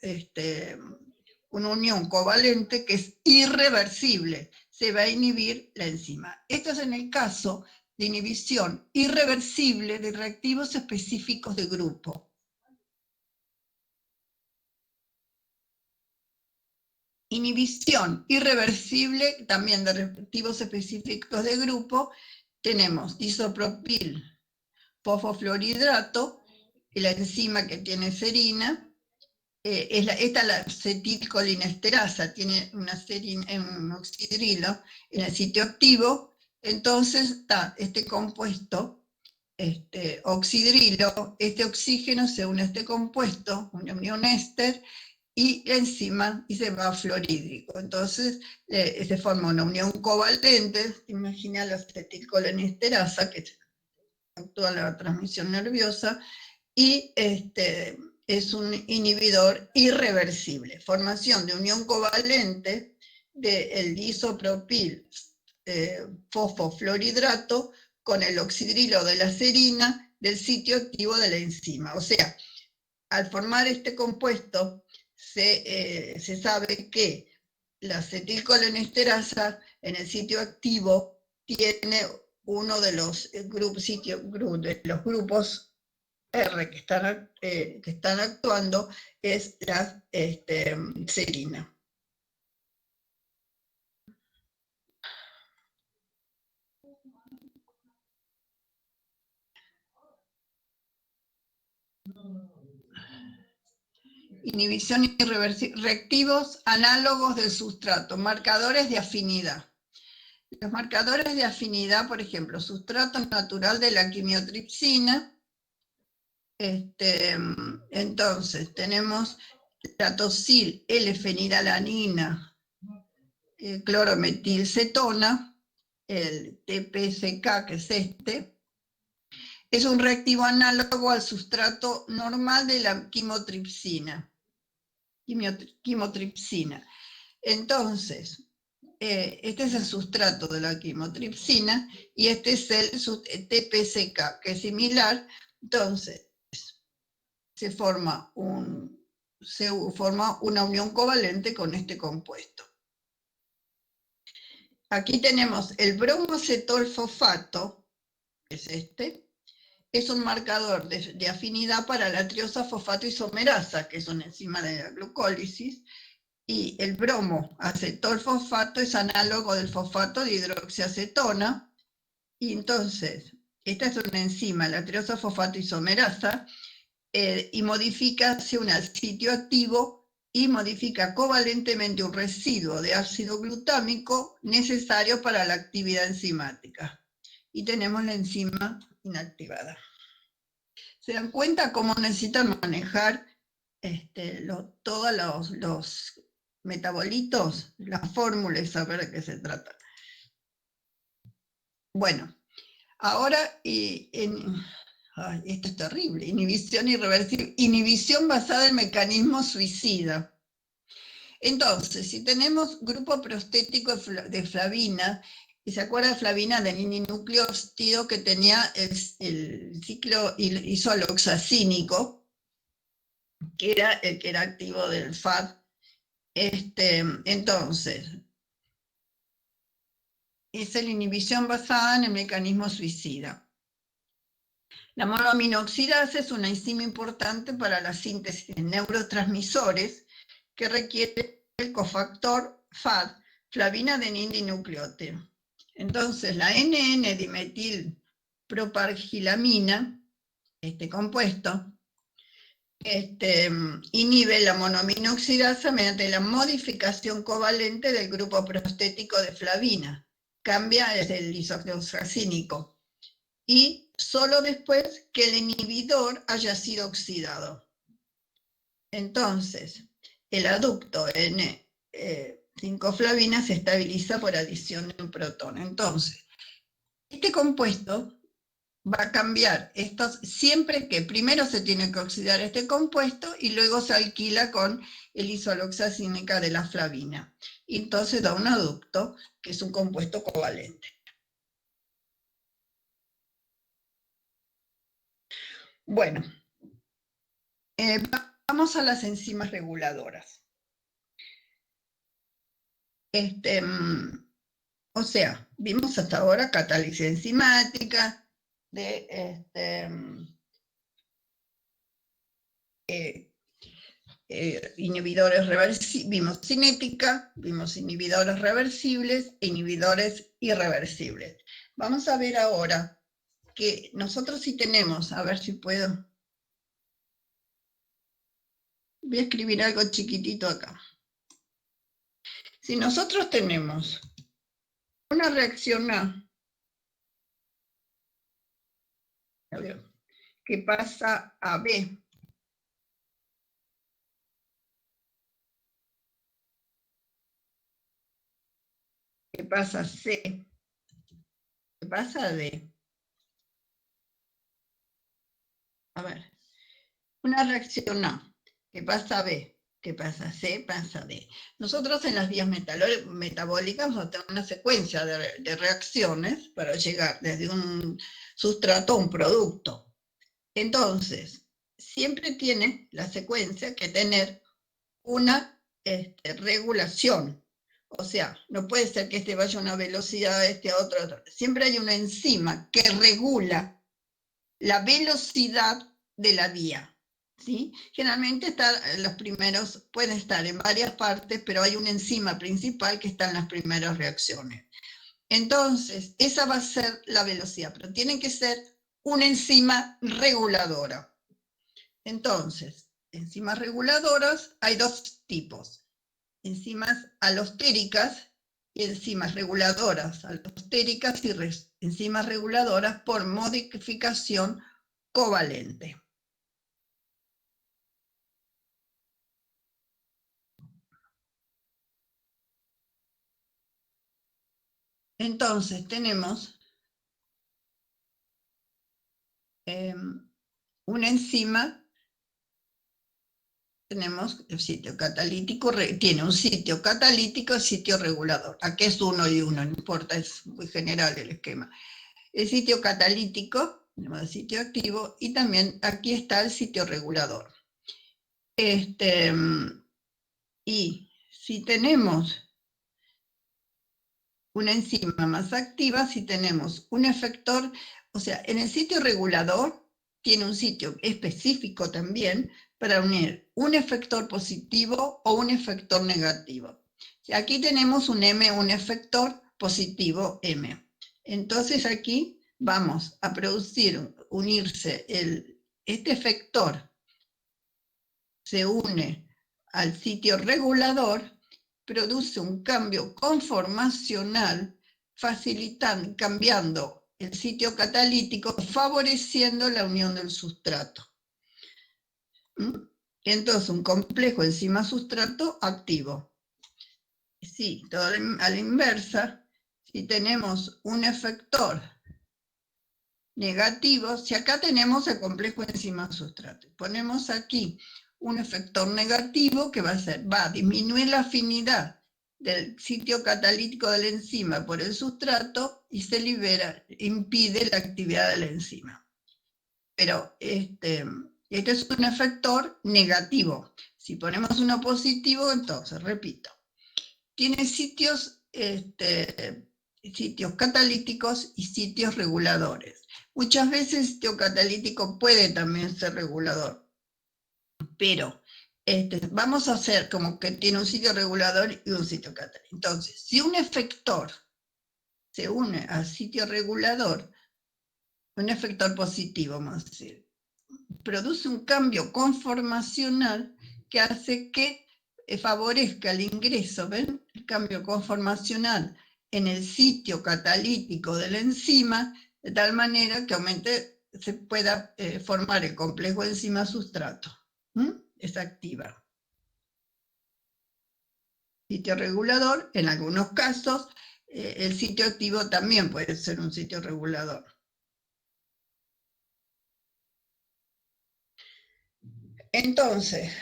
una unión covalente que es irreversible, se va a inhibir la enzima. Esto es en el caso de inhibición irreversible de reactivos específicos de grupo. Inhibición irreversible también de reactivos específicos de grupo, tenemos disopropil fosfofluorhidrato, y la enzima que tiene serina, esta es la acetilcolinesterasa, tiene un oxidrilo en el sitio activo, entonces está este compuesto, oxidrilo, este oxígeno se une a este compuesto, una unión éster, y la enzima y se va a fluorhídrico. Entonces se forma una unión covalente, imagina la acetilcolinesterasa que actúa en la transmisión nerviosa, y es un inhibidor irreversible. Formación de unión covalente del disopropil fosfofluorhidrato con el oxidrilo de la serina del sitio activo de la enzima. O sea, al formar este compuesto, se sabe que la acetilcolinesterasa en el sitio activo tiene uno de los grupos R que están actuando, es la serina. Inhibición irreversible. Reactivos análogos del sustrato, marcadores de afinidad. Los marcadores de afinidad, por ejemplo, sustrato natural de la quimiotripsina. Entonces, tenemos la tosil, L-fenilalanina, clorometilcetona, el TPSK, que es este. Es un reactivo análogo al sustrato normal de la quimotripsina. Entonces, este es el sustrato de la quimotripsina y este es el TPSK, que es similar. Entonces, se forma una unión covalente con este compuesto. Aquí tenemos el bromocetolfosfato, que es este. Es un marcador de afinidad para la triosafosfato isomerasa, que es una enzima de la glucólisis, y el bromoacetolfosfato es análogo del fosfato de hidroxiacetona, y entonces, esta es una enzima, la triosafosfato isomerasa, y modifica hacia un sitio activo y modifica covalentemente un residuo de ácido glutámico necesario para la actividad enzimática. Y tenemos la enzima inactivada. ¿Se dan cuenta cómo necesitan manejar todos los metabolitos, las fórmulas, y saber de qué se trata? Bueno, ahora, esto es terrible, inhibición irreversible, inhibición basada en mecanismo suicida. Entonces, si tenemos grupo prostético de flavina, y se acuerda de flavina del nucleóptido que tenía el ciclo isoloxacínico, que era el que era activo del FAD. Entonces, es la inhibición basada en el mecanismo suicida. La monoaminoxidasa es una enzima importante para la síntesis de neurotransmisores que requiere el cofactor FAD, flavina-adenina-dinucleótido. Entonces, la NN-dimetilpropargilamina, este compuesto, inhibe la monoaminoxidasa mediante la modificación covalente del grupo prostético de flavina. Cambia desde el isoxacínico. Y solo después que el inhibidor haya sido oxidado. Entonces, el aducto N5-flavina se estabiliza por adición de un protón. Entonces, este compuesto va a cambiar siempre que primero se tiene que oxidar este compuesto y luego se alquila con el isoloxacínica de la flavina. Y entonces da un aducto que es un compuesto covalente. Bueno, vamos a las enzimas reguladoras. O sea, vimos hasta ahora catálisis enzimática, inhibidores reversibles, vimos cinética, vimos inhibidores reversibles e inhibidores irreversibles. Vamos a ver ahora que nosotros sí tenemos, a ver si puedo. Voy a escribir algo chiquitito acá. Si nosotros tenemos una reacción A, que pasa a B, que pasa a C, que pasa a D. A ver, una reacción A, que pasa a B, que pasa a C, pasa a D. Nosotros en las vías metabólicas vamos a tener una secuencia de reacciones para llegar desde un sustrato a un producto. Entonces, siempre tiene la secuencia que tener una regulación. O sea, no puede ser que este vaya a una velocidad, este a otro. Siempre hay una enzima que regula la velocidad de la vía. ¿Sí? Generalmente los primeros pueden estar en varias partes, pero hay una enzima principal que está en las primeras reacciones. Entonces, esa va a ser la velocidad, pero tiene que ser una enzima reguladora. Entonces, enzimas reguladoras hay dos tipos: enzimas alostéricas y enzimas reguladoras alostéricas y enzimas reguladoras por modificación covalente. Entonces tenemos una enzima, tenemos el sitio catalítico, tiene un sitio catalítico y sitio regulador. Aquí es uno y uno, no importa, es muy general el esquema. El sitio catalítico, tenemos el sitio activo, y también aquí está el sitio regulador. Y si tenemos una enzima más activa, si tenemos un efector, o sea, en el sitio regulador tiene un sitio específico también para unir un efector positivo o un efector negativo. Aquí tenemos un M, un efector positivo M. Entonces aquí vamos a producir, unirse, este efector se une al sitio regulador, produce un cambio conformacional, cambiando el sitio catalítico, favoreciendo la unión del sustrato. Entonces, un complejo enzima-sustrato activo. Sí, todo a la inversa, si tenemos un efector negativo, si acá tenemos el complejo enzima-sustrato, ponemos aquí un efector negativo que va a disminuir la afinidad del sitio catalítico de la enzima por el sustrato y se libera, impide la actividad de la enzima. Pero este es un efector negativo. Si ponemos uno positivo, entonces, repito, tiene sitios catalíticos y sitios reguladores. Muchas veces el sitio catalítico puede también ser regulador, pero vamos a hacer como que tiene un sitio regulador y un sitio catalítico. Entonces, si un efector se une al sitio regulador, un efector positivo, vamos a decir, produce un cambio conformacional que hace que favorezca el ingreso, ¿ven? El cambio conformacional en el sitio catalítico de la enzima, de tal manera que se pueda formar el complejo enzima-sustrato. Es activa. Sitio regulador, en algunos casos, el sitio activo también puede ser un sitio regulador. Entonces,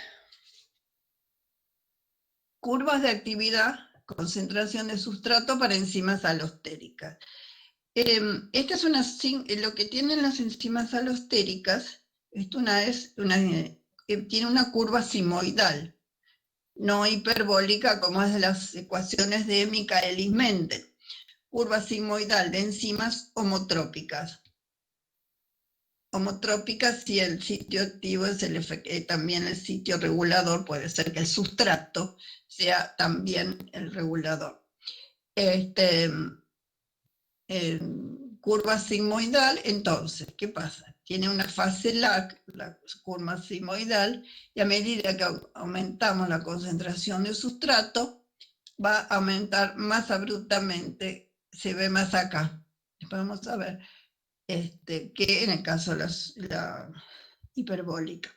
curvas de actividad, concentración de sustrato para enzimas alostéricas. Esta es lo que tienen las enzimas alostéricas, tiene una curva simoidal, no hiperbólica como es de las ecuaciones de Michaelis-Menten, curva simoidal de enzimas homotrópicas. Homotrópicas, si el sitio activo es también el sitio regulador, puede ser que el sustrato sea también el regulador. Curva sigmoidal, entonces, ¿qué pasa? Tiene una fase lag, la curva sigmoidal, y a medida que aumentamos la concentración de sustrato, va a aumentar más abruptamente, se ve más acá. Después vamos a ver que en el caso de la hiperbólica.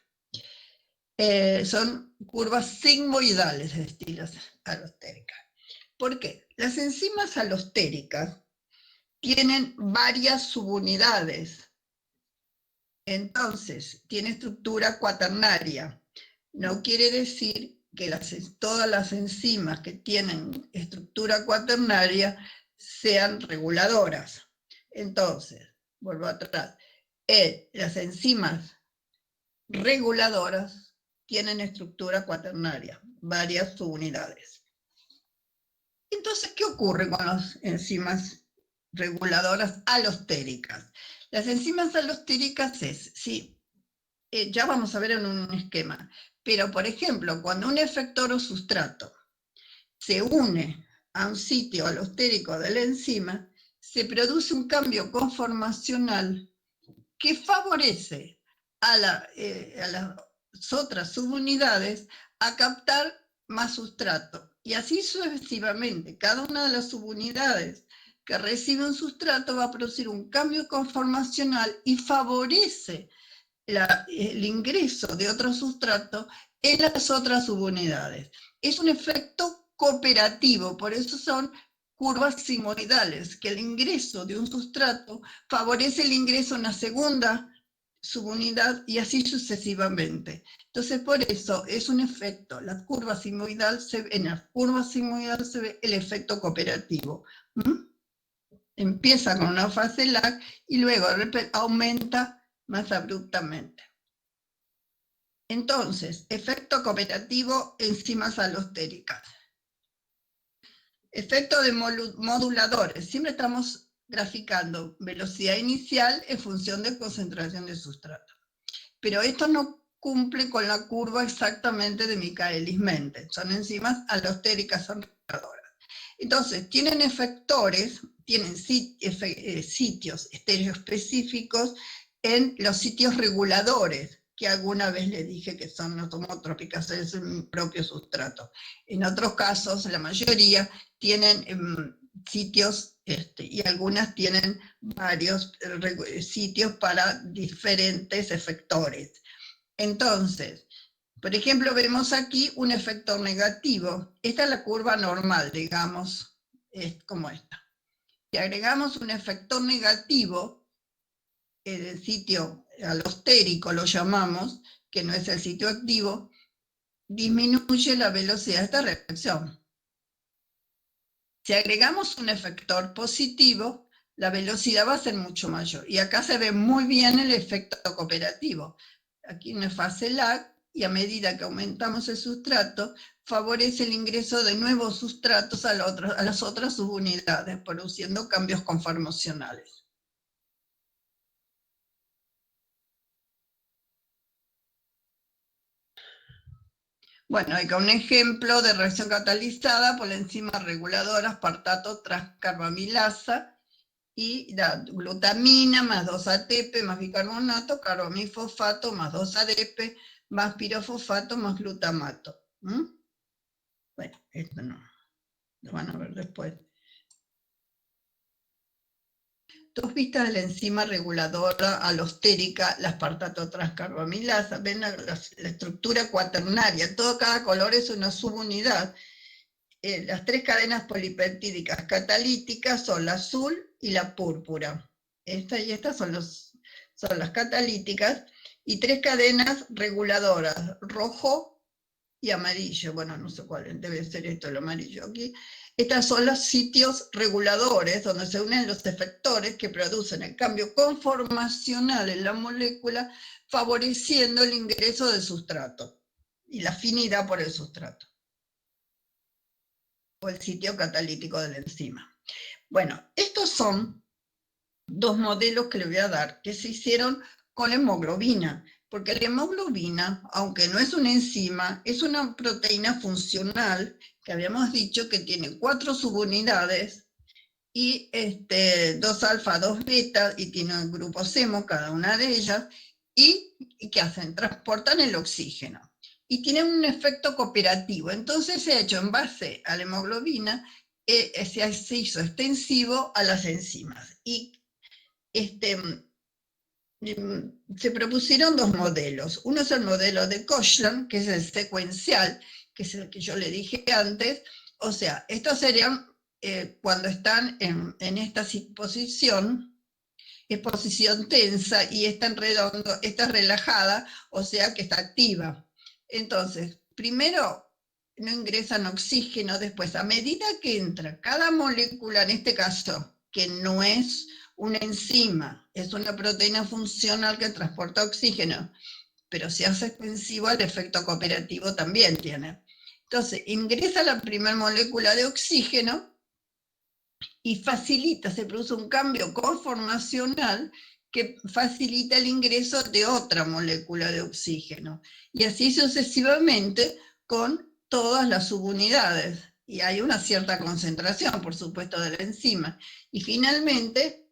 Son curvas sigmoidales de estilos alostéricas. ¿Por qué? Las enzimas alostéricas tienen varias subunidades. Entonces, tiene estructura cuaternaria. No quiere decir que todas las enzimas que tienen estructura cuaternaria sean reguladoras. Entonces, vuelvo atrás. Las enzimas reguladoras tienen estructura cuaternaria, varias subunidades. Entonces, ¿qué ocurre con las enzimas reguladoras alostéricas? Las enzimas alostéricas ya vamos a ver en un esquema, pero por ejemplo, cuando un efector o sustrato se une a un sitio alostérico de la enzima, se produce un cambio conformacional que favorece a las otras subunidades a captar más sustrato. Y así sucesivamente, cada una de las subunidades que recibe un sustrato va a producir un cambio conformacional y favorece el ingreso de otro sustrato en las otras subunidades. Es un efecto cooperativo, por eso son curvas sigmoidales, que el ingreso de un sustrato favorece el ingreso en una segunda subunidad y así sucesivamente. Entonces, por eso es un efecto. En la curva sigmoidal se ve el efecto cooperativo. Empieza con una fase lag y luego aumenta más abruptamente. Entonces, efecto cooperativo, enzimas alostéricas. Efecto de moduladores. Siempre estamos graficando velocidad inicial en función de concentración de sustrato. Pero esto no cumple con la curva exactamente de Michaelis-Menten. Son enzimas alostéricas, son reguladoras. Entonces, tienen efectores, tienen sitios estereoespecíficos en los sitios reguladores, que alguna vez le dije que son automotrópicas, es un propio sustrato. En otros casos, la mayoría tienen sitios, y algunas tienen varios sitios para diferentes efectores. Entonces, por ejemplo, vemos aquí un efector negativo. Esta es la curva normal, digamos, es como esta. Si agregamos un efector negativo, el sitio alostérico lo llamamos, que no es el sitio activo, disminuye la velocidad de esta reacción. Si agregamos un efector positivo, la velocidad va a ser mucho mayor. Y acá se ve muy bien el efecto cooperativo. Aquí en la fase lag, y a medida que aumentamos el sustrato, favorece el ingreso de nuevos sustratos a las otras subunidades, produciendo cambios conformacionales. Bueno, acá un ejemplo de reacción catalizada por la enzima reguladora aspartato transcarbamilasa y da glutamina más 2-ATP más bicarbonato, carbamifosfato más 2-ADP más pirofosfato más glutamato. Bueno, esto no, lo van a ver después. Dos vistas de la enzima reguladora alostérica, la aspartato transcarbamilasa. Ven la estructura cuaternaria, cada color es una subunidad. Las tres cadenas polipeptídicas catalíticas son la azul y la púrpura. Esta y esta son las catalíticas, y tres cadenas reguladoras, rojo y amarillo. Bueno, no sé cuál debe ser esto, el amarillo aquí. Estos son los sitios reguladores donde se unen los efectores que producen el cambio conformacional en la molécula, favoreciendo el ingreso del sustrato y la afinidad por el sustrato, o el sitio catalítico de la enzima. Bueno, estos son dos modelos que le voy a dar, que se hicieron con la hemoglobina, porque la hemoglobina, aunque no es una enzima, es una proteína funcional, que habíamos dicho que tiene 4 subunidades, y 2 alfa, 2 beta, y tiene el grupo hemo, cada una de ellas, y ¿qué hacen? Transportan el oxígeno. Y tienen un efecto cooperativo. Entonces se ha hecho en base a la hemoglobina, se hizo extensivo a las enzimas. Y se propusieron dos modelos. Uno es el modelo de Koshland, que es el secuencial, que es el que yo le dije antes. O sea, estos serían cuando están en esta posición, es posición tensa, y esta en redondo, esta es relajada, o sea que está activa. Entonces, primero no ingresan oxígeno, después a medida que entra cada molécula, en este caso, que no es una enzima, es una proteína funcional que transporta oxígeno, pero si hace extensivo, el efecto cooperativo también tiene. Entonces, ingresa la primera molécula de oxígeno y facilita, se produce un cambio conformacional que facilita el ingreso de otra molécula de oxígeno. Y así sucesivamente con todas las subunidades. y hay una cierta concentración, por supuesto, de la enzima. Y finalmente,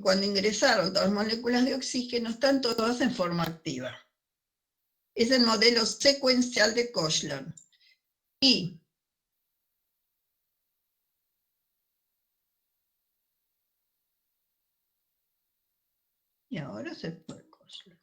cuando ingresaron todas las moléculas de oxígeno, están todas en forma activa. Es el modelo secuencial de Koshland. Y ahora se fue Koshland.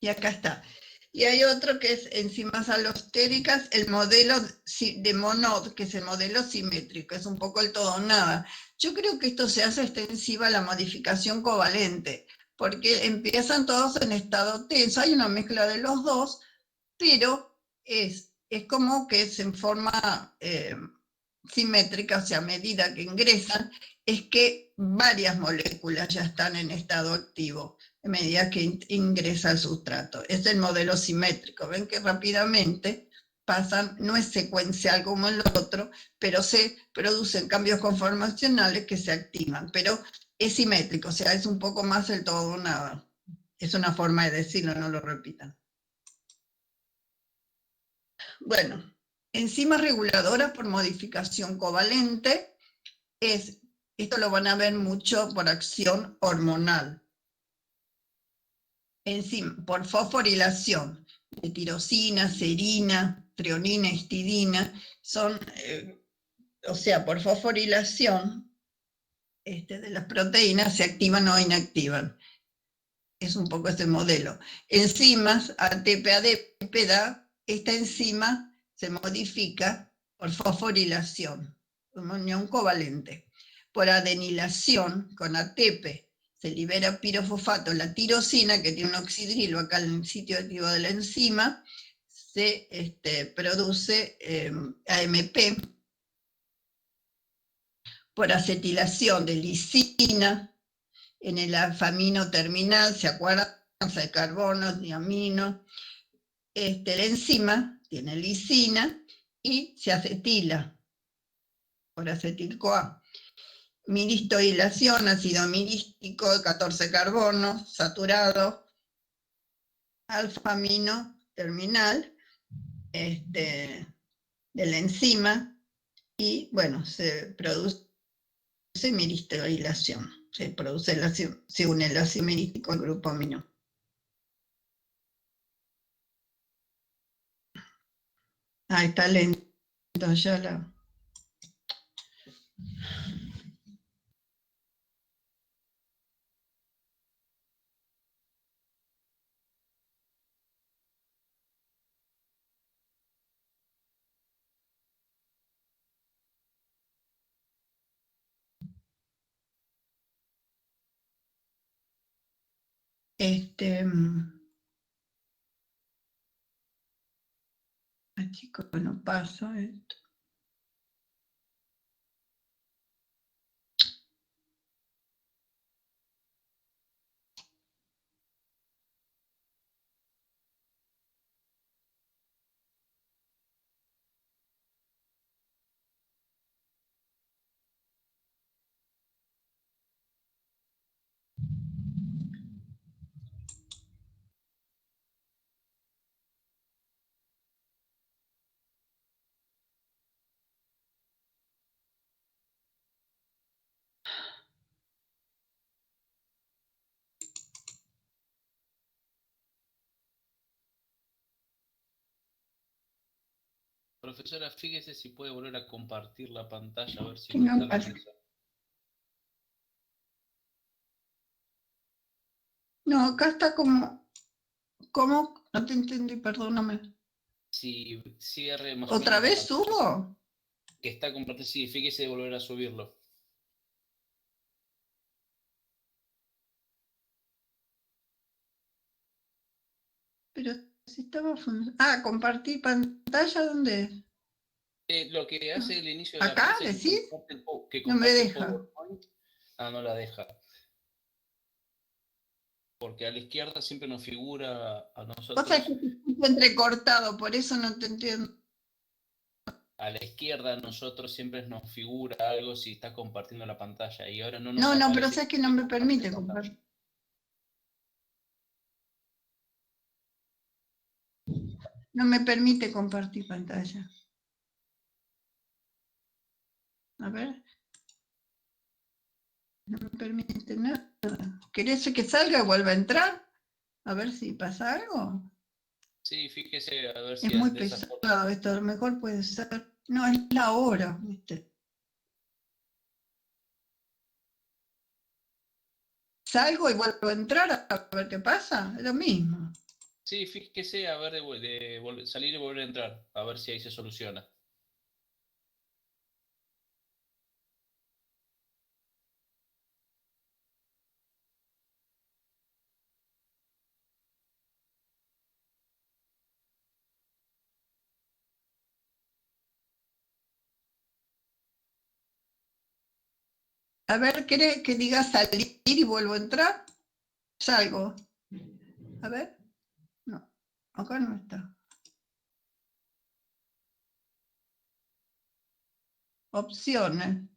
Y acá está. Y hay otro que es enzimas alostéricas, el modelo de Monod, que es el modelo simétrico, es un poco el todo o nada. Yo creo que esto se hace extensiva a la modificación covalente, porque empiezan todos en estado tenso, hay una mezcla de los dos, pero es como que es en forma simétrica, o sea, a medida que ingresan, es que varias moléculas ya están en estado activo a medida que ingresa el sustrato. Es el modelo simétrico. Ven que rápidamente pasan, no es secuencial como el otro, pero se producen cambios conformacionales que se activan, pero es simétrico, o sea, es un poco más el todo o nada. Es una forma de decirlo, no lo repitan. Bueno, enzimas reguladoras por modificación covalente, esto lo van a ver mucho por acción hormonal. Por fosforilación de tirosina, serina, treonina, histidina, son, o sea, por fosforilación de las proteínas se activan o inactivan. Es un poco este modelo. Enzimas, ATP-ADP da, esta enzima se modifica por fosforilación, una unión covalente. Por adenilación con ATP se libera pirofosfato, la tirosina, que tiene un oxidrilo acá en el sitio activo de la enzima, se produce AMP. Por acetilación de lisina, en el alfamino terminal, ¿se acuerdan? De carbonos, diaminos. La enzima tiene lisina y se acetila por acetil-CoA. Miristoilación, ácido mirístico de 14 carbonos, saturado, alfamino terminal de la enzima y, bueno, se produce miristoilación. Se une el ácido mirístico al grupo amino. Ah, está lento ya la... Chicos, no pasa esto. Profesora, fíjese si puede volver a compartir la pantalla, a ver si no está la mesa. No, acá está como... ¿Cómo? No te entendí, perdóname. Si cierre más ¿Otra vez subo? Que está compartido, sí, fíjese de volver a subirlo. Pero si estaba funcionando... Ah, compartir pantalla, ¿dónde? Lo que hace el inicio de la ¿Acá clase decís? que No me comparte el deja. PowerPoint. Ah, no la deja. Porque a la izquierda siempre nos figura a Vos sabés nosotros, que te escucho entrecortado, por eso no te entiendo. a la izquierda a nosotros siempre nos figura algo si está compartiendo la pantalla y ahora no nos No, pero aparece sabes que no me permite compartir. No me permite compartir pantalla. A ver. No me permite nada. ¿Querés que salga y vuelva a entrar? A ver si pasa algo. Sí, fíjese a ver Es si muy de esa forma. pesado esto, a lo mejor puede ser. No, es la hora, ¿viste? Salgo y vuelvo a entrar a ver qué pasa, es lo mismo. Sí, fíjese a ver de salir y volver a entrar, a ver si ahí se soluciona. A ver, ¿querés que diga salir y vuelvo a entrar? Salgo. A ver. No, acá no está. Opciones.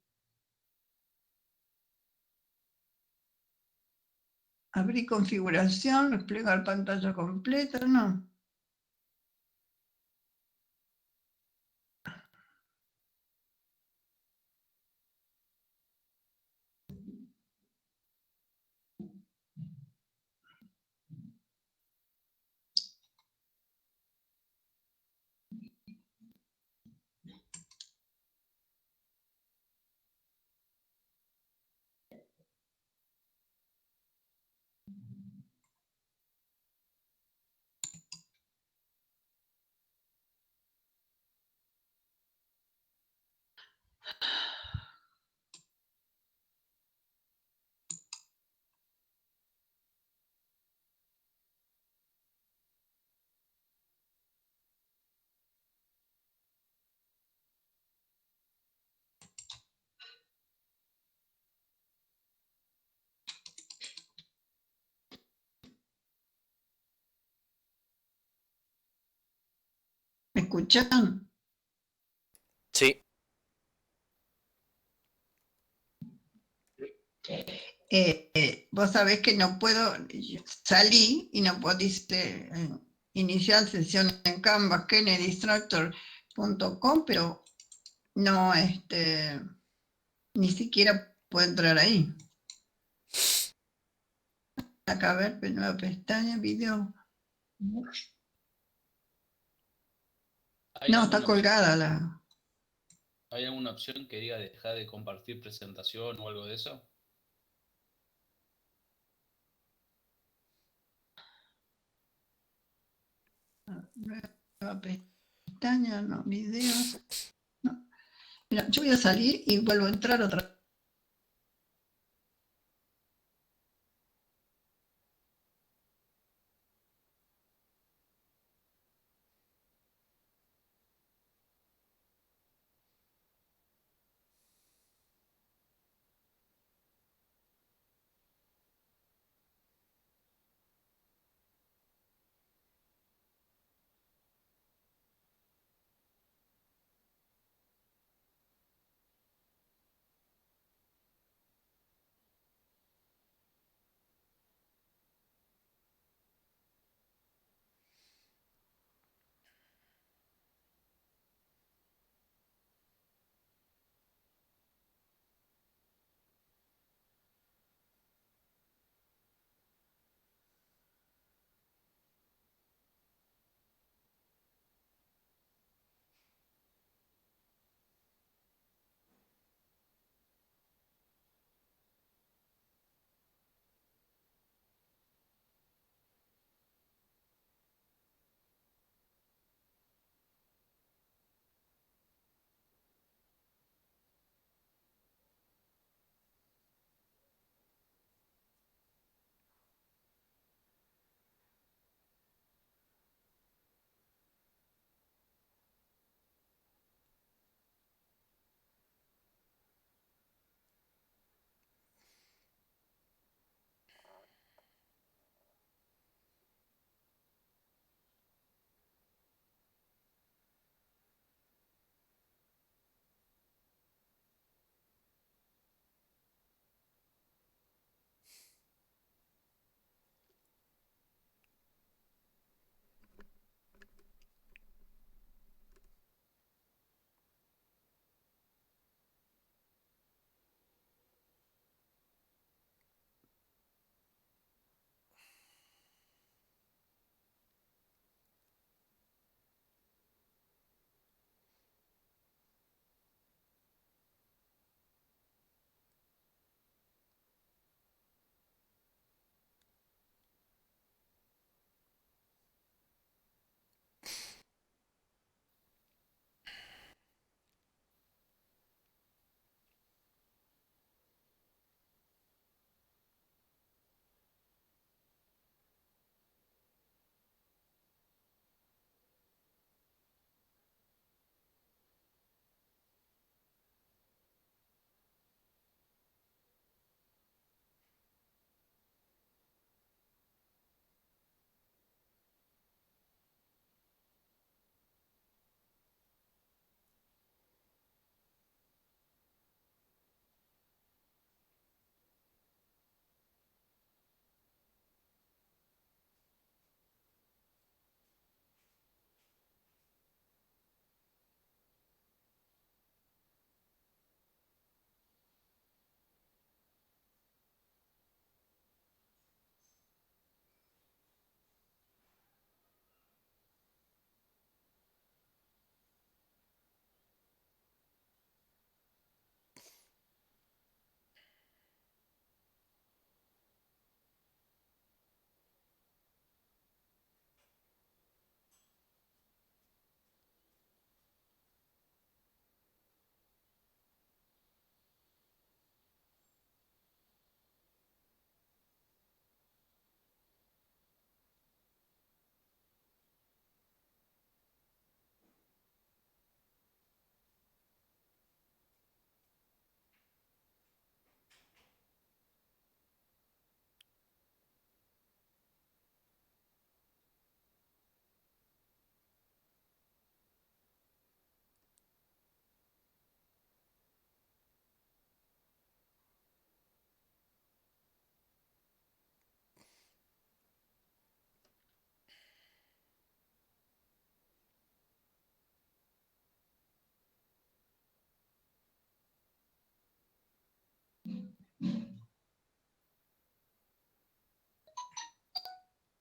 Abrir configuración, desplegar pantalla completa, no. ¿Me escuchan? Sí, Vos sabés que no puedo, salí y no puedo, dice, iniciar sesión en Canvas, kennedystructor.com, pero no, ni siquiera puedo entrar ahí. Acá, a ver, nueva pestaña, video. ¿Hay No, está alguna opción, colgada la... hay alguna opción que diga dejar de compartir presentación o algo de eso? Nueva pestaña, no, videos. No. Mira, yo voy a salir y vuelvo a entrar otra vez.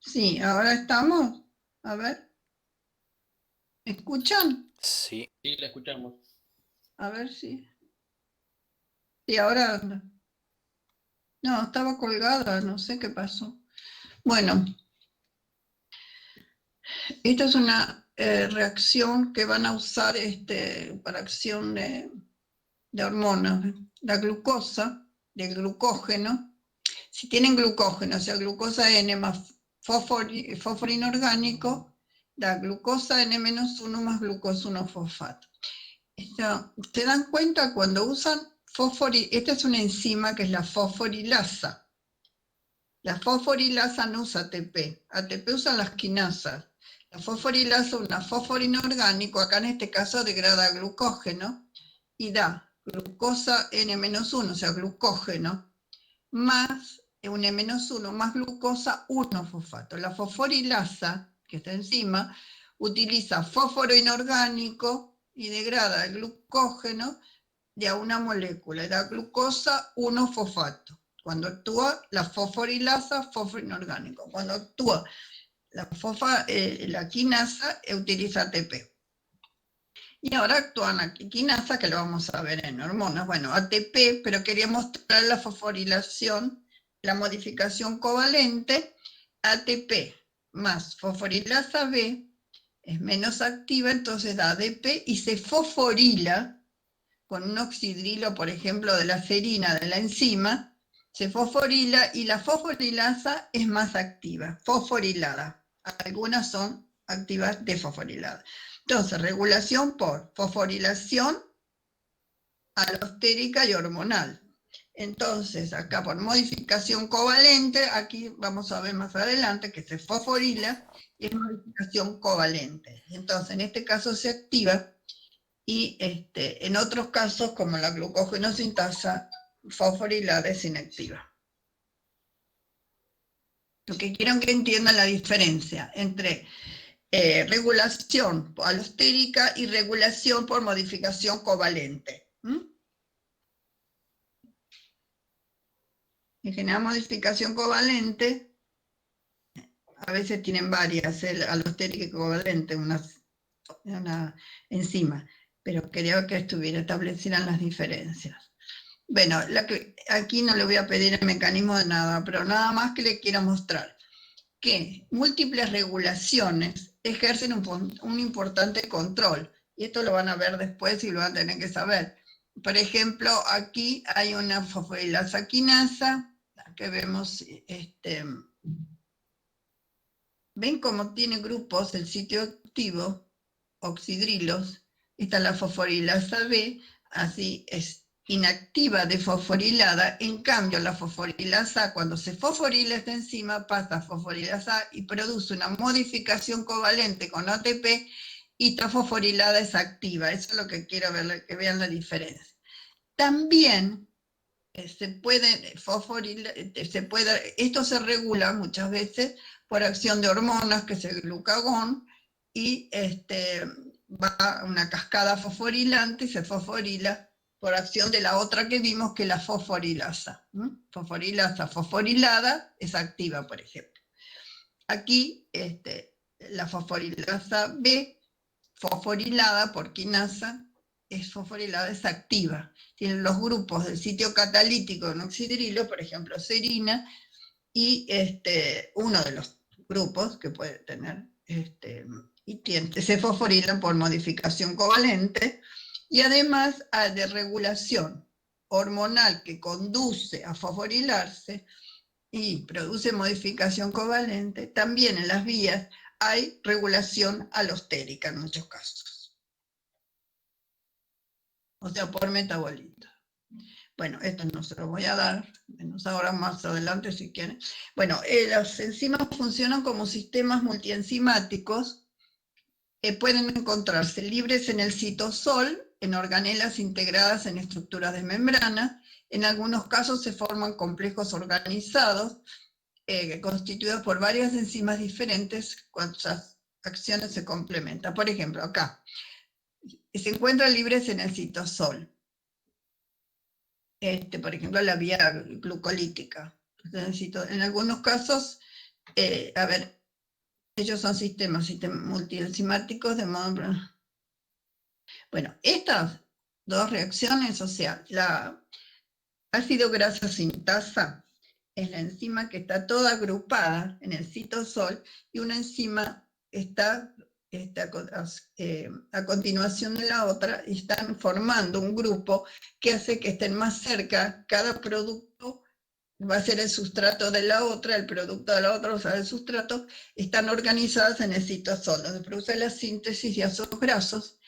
Sí, ahora estamos. A ver. ¿Me escuchan? Sí. Sí, la escuchamos. A ver si. Sí, ahora. No, estaba colgada, no sé qué pasó. Bueno, esta es una reacción que van a usar para acción de hormonas. La glucosa, del glucógeno. Si tienen glucógeno, o sea, glucosa N más fósforo inorgánico, da glucosa N-1 más glucosa 1-fosfato. ¿Se dan cuenta cuando usan esta es una enzima que es la fosforilasa? La fosforilasa no usa ATP, ATP usan las quinasas. La fosforilasa, una fósforo inorgánico, acá en este caso degrada glucógeno y da glucosa N-1, o sea, glucógeno, más un E-1 más glucosa 1-fosfato. La fosforilasa, que está encima, utiliza fósforo inorgánico y degrada el glucógeno de a una molécula, da glucosa 1-fosfato. Cuando actúa la fosforilasa, fósforo inorgánico. Cuando actúa la quinasa, utiliza ATP. Y ahora actúan la quinasa, que lo vamos a ver en hormonas. Bueno, ATP, pero quería mostrar la fosforilación, la modificación covalente. ATP más fosforilasa B es menos activa, entonces da ADP y se fosforila con un oxidrilo, por ejemplo, de la serina de la enzima, se fosforila y la fosforilasa es más activa, fosforilada. Algunas son activas desfosforiladas. Entonces, regulación por fosforilación alostérica y hormonal. Entonces, acá por modificación covalente, aquí vamos a ver más adelante que se fosforila y es modificación covalente. Entonces, en este caso se activa y en otros casos, como la glucógeno-sintasa, fosforilada es inactiva. Lo que quiero que entiendan la diferencia entre regulación alostérica y regulación por modificación covalente. En general, modificación covalente, a veces tienen varias, alostérica y covalente, una enzima, pero quería que establecieran las diferencias. Bueno, aquí no le voy a pedir el mecanismo de nada, pero nada más que le quiero mostrar que múltiples regulaciones ejercen un importante control, y esto lo van a ver después y lo van a tener que saber. Por ejemplo, aquí hay una fosforilasa quinasa, que vemos, ven cómo tiene grupos el sitio activo, oxidrilos, esta es la fosforilasa B, así es inactiva desfosforilada, en cambio la fosforilasa A, cuando se fosforila esta enzima, pasa a fosforilasa A y produce una modificación covalente con ATP y esta fosforilada es activa. Eso es lo que quiero ver, que vean la diferencia. También esto se regula muchas veces por acción de hormonas, que es el glucagón, y va a una cascada fosforilante y se fosforila por acción de la otra que vimos, que es la fosforilasa. Fosforilasa fosforilada es activa, por ejemplo. Aquí la fosforilasa B, fosforilada por quinasa, es fosforilada, es activa. Tienen los grupos del sitio catalítico en oxidrilo, por ejemplo, serina, y uno de los grupos que puede tener, se fosforilan por modificación covalente, y además de regulación hormonal que conduce a fosforilarse y produce modificación covalente, también en las vías hay regulación alostérica en muchos casos. O sea, por metabolito. Bueno, esto no se lo voy a dar, menos ahora, más adelante si quieren. Bueno, las enzimas funcionan como sistemas multienzimáticos que pueden encontrarse libres en el citosol, en organelas integradas en estructuras de membrana. En algunos casos se forman complejos organizados constituidos por varias enzimas diferentes cuyas acciones se complementan. Por ejemplo, acá se encuentran libres en el citosol. por ejemplo, la vía glucolítica. En algunos casos, a ver, ellos son sistemas multienzimáticos de modo... Bueno, estas dos reacciones, o sea, la ácido graso sintasa es la enzima que está toda agrupada en el citosol y una enzima está a continuación de la otra y están formando un grupo que hace que estén más cerca. Cada producto va a ser el sustrato de la otra, el producto de la otra, o sea, el sustrato, están organizadas en el citosol, donde produce la síntesis de ácidos grasos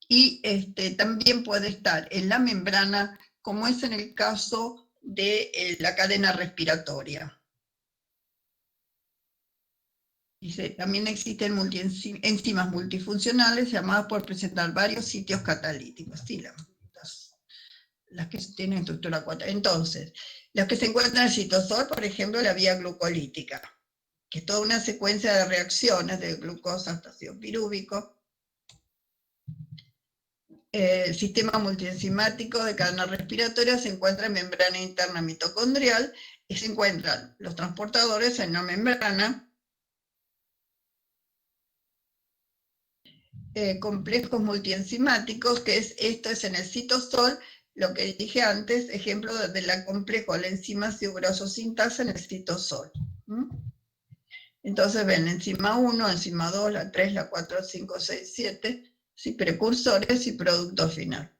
y también puede estar en la membrana, como es en el caso de la cadena respiratoria. Dice, también existen enzimas multifuncionales llamadas por presentar varios sitios catalíticos. Sí, las que tienen estructura 4. Entonces, las que se encuentran en el citosol, por ejemplo, la vía glucolítica, que es toda una secuencia de reacciones de glucosa hasta ácido pirúvico. El sistema multienzimático de cadena respiratoria se encuentra en membrana interna mitocondrial y se encuentran los transportadores en la membrana, complejos multienzimáticos, que esto es en el citosol, lo que dije antes, ejemplo de la complejo, la enzima ácido graso sintasa en el citosol. Entonces ven la enzima 1, enzima 2, la 3, la 4, 5, 6, 7, ¿sí? Precursores y producto final.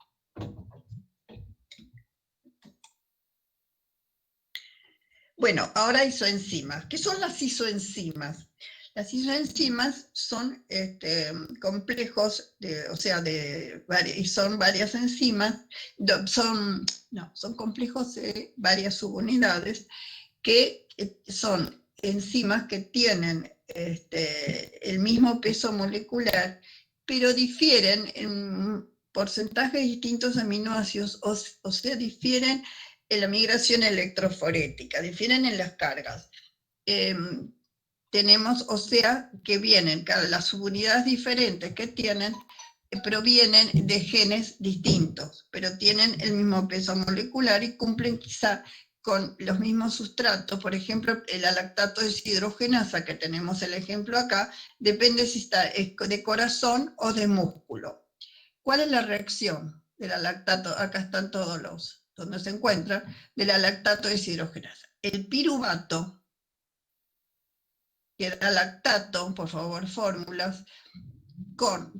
Bueno, son isoenzimas. ¿Qué son las isoenzimas? Las isoenzimas son complejos, son varias enzimas, son complejos de varias subunidades que son enzimas que tienen el mismo peso molecular, pero difieren en porcentajes distintos de aminoácidos, o sea, difieren en la migración electroforética, difieren en las cargas. Tenemos, o sea, que vienen, las subunidades diferentes que tienen, provienen de genes distintos, pero tienen el mismo peso molecular y cumplen quizá con los mismos sustratos. Por ejemplo, el lactato deshidrogenasa, que tenemos el ejemplo acá, depende si está de corazón o de músculo. ¿Cuál es la reacción del lactato? Acá están todos los, donde se encuentran, del lactato deshidrogenasa. El piruvato, que da lactato, por favor, fórmulas,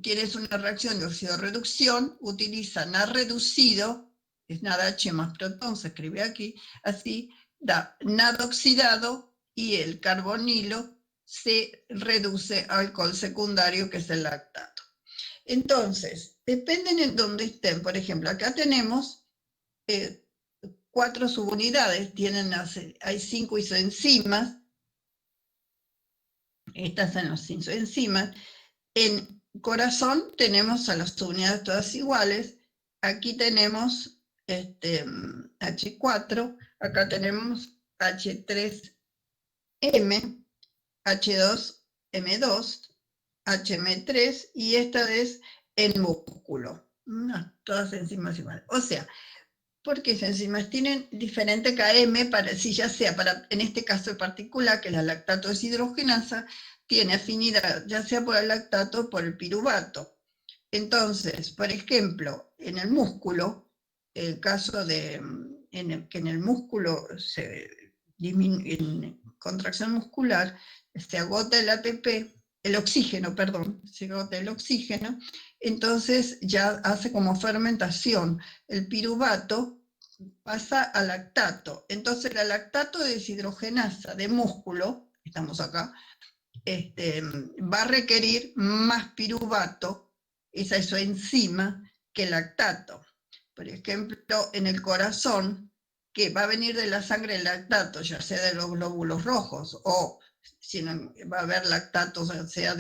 tienes una reacción de oxidorreducción, utiliza NAD reducido, es NADH más protón, se escribe aquí, así da NAD oxidado y el carbonilo se reduce a alcohol secundario, que es el lactato. Entonces, dependen en dónde estén. Por ejemplo, acá tenemos 4 subunidades, hay 5 isoenzimas. Estas son las isoenzimas. En corazón tenemos a las subunidades todas iguales. Aquí tenemos H4, acá tenemos H3M, H2M2, HM3, y esta es el músculo. Todas enzimas iguales. O sea, porque esas enzimas tienen diferente KM, ya sea en este caso en particular, que la lactato deshidrogenasa tiene afinidad ya sea por el lactato o por el piruvato. Entonces, por ejemplo, en el músculo, el caso de que en el músculo en contracción muscular se agota el ATP, el oxígeno, perdón, se agota el oxígeno, entonces ya hace como fermentación. El piruvato pasa al lactato. Entonces la lactato deshidrogenasa de músculo, estamos acá, va a requerir más piruvato, esa isoenzima, que el lactato. Por ejemplo, en el corazón, que va a venir de la sangre el lactato, ya sea de los glóbulos rojos, o si no, va a haber lactato, sea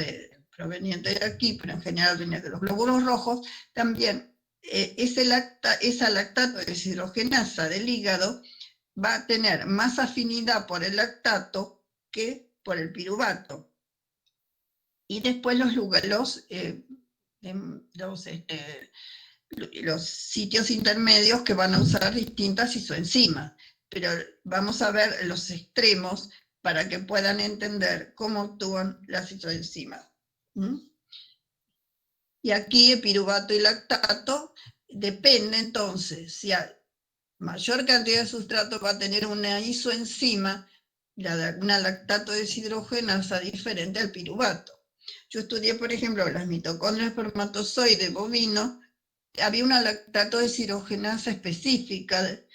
proveniente de aquí, pero en general viene de los glóbulos rojos, también esa lactato deshidrogenasa del hígado va a tener más afinidad por el lactato que por el piruvato. Y después los los sitios intermedios que van a usar distintas isoenzimas, pero vamos a ver los extremos para que puedan entender cómo actúan las isoenzimas. ¿Mm? Y aquí piruvato y lactato depende entonces, si hay mayor cantidad de sustrato va a tener una isoenzima, una lactato deshidrogenasa diferente al piruvato. Yo estudié, por ejemplo, las mitocondrias espermatozoide bovino, había una lactato deshidrogenasa específica de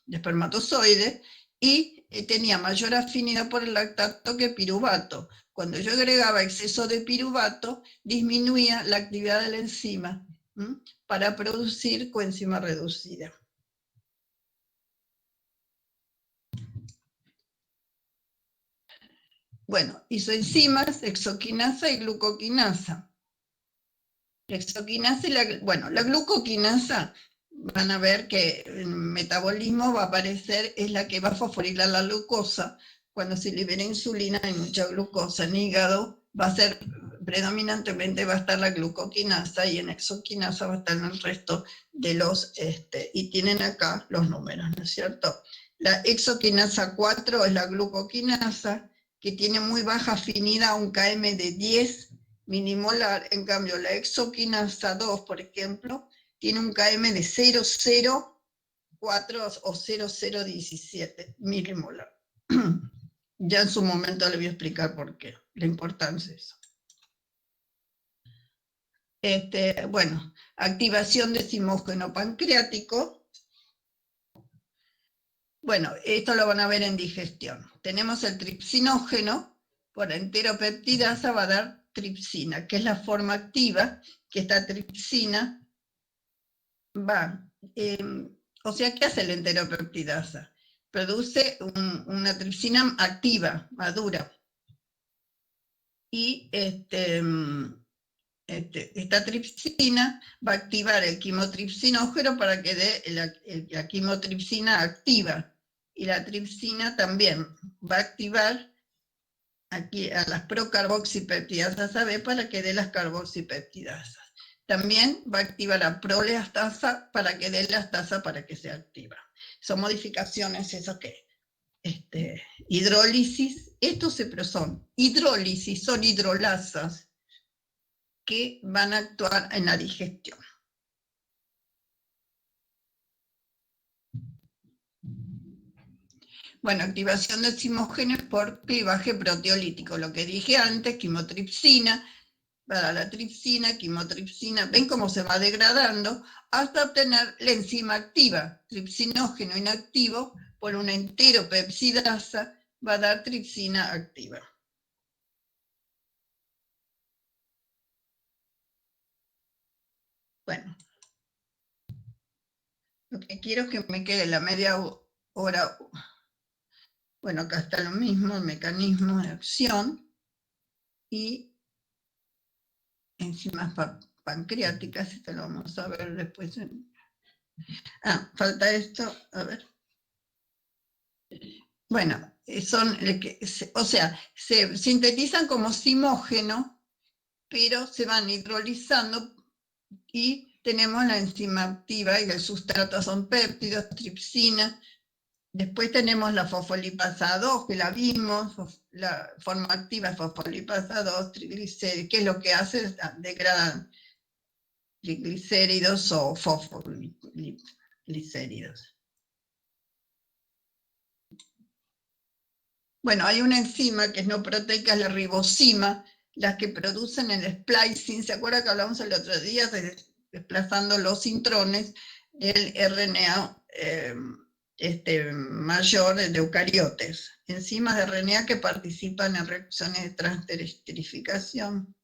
espermatozoide y tenía mayor afinidad por el lactato que piruvato. Cuando yo agregaba exceso de piruvato, disminuía la actividad de la enzima para producir coenzima reducida. Bueno, isoenzimas, hexoquinasa y glucoquinasa. La hexoquinasa y la glucoquinasa, van a ver que el metabolismo va a aparecer, es la que va a fosforilar la glucosa. Cuando se libera insulina hay mucha glucosa en el hígado, va a ser, predominantemente va a estar la glucoquinasa y en hexoquinasa va a estar el resto de los, y tienen acá los números, ¿no es cierto? La hexoquinasa 4 es la glucoquinasa, que tiene muy baja afinidad, un km de 10 milimolar. En cambio, la hexoquinasa 2, por ejemplo, tiene un km de 0,04 o 0,017 milimolar. Ya en su momento le voy a explicar por qué, la importancia de eso. Bueno, activación de decimógeno pancreático. Bueno, esto lo van a ver en digestión. Tenemos el tripsinógeno, por enteropeptidasa va a dar tripsina, que es la forma activa, que esta tripsina va. O sea, ¿qué hace la enteropeptidasa? Produce una tripsina activa, madura. Y esta tripsina va a activar el quimotripsinógeno para que dé la quimotripsina activa. Y la tripsina también va a activar aquí a las procarboxipeptidasas AB para que dé las carboxipeptidasas. También va a activar la proleastasa para que dé la astasa para que sea activa. Son modificaciones, eso que hidrólisis, estos son hidrólisis, son hidrolasas que van a actuar en la digestión. Bueno, activación de decimógenos por clivaje proteolítico. Lo que dije antes, quimotripsina, para la tripsina, quimotripsina, ven cómo se va degradando hasta obtener la enzima activa. Tripsinógeno inactivo por una enteropepsidasa va a dar tripsina activa. Bueno, lo que quiero es que me quede la media hora. Bueno, acá está lo mismo, el mecanismo de acción y enzimas pancreáticas, esto lo vamos a ver después. Falta esto, a ver. Bueno, se sintetizan como zimógeno, pero se van hidrolizando y tenemos la enzima activa y el sustrato son péptidos, tripsina. Después tenemos la fosfolipasa 2, que la vimos, la forma activa es fosfolipasa 2, triglicéridos, que es lo que hace, degradan triglicéridos o fosfolicéridos. Bueno, hay una enzima que es no proteica, es la ribosima, las que producen el splicing. ¿Se acuerdan que hablamos el otro día de desplazando los intrones del RNA mayor de eucariotes? Enzimas de RNA que participan en reacciones de transterrificación.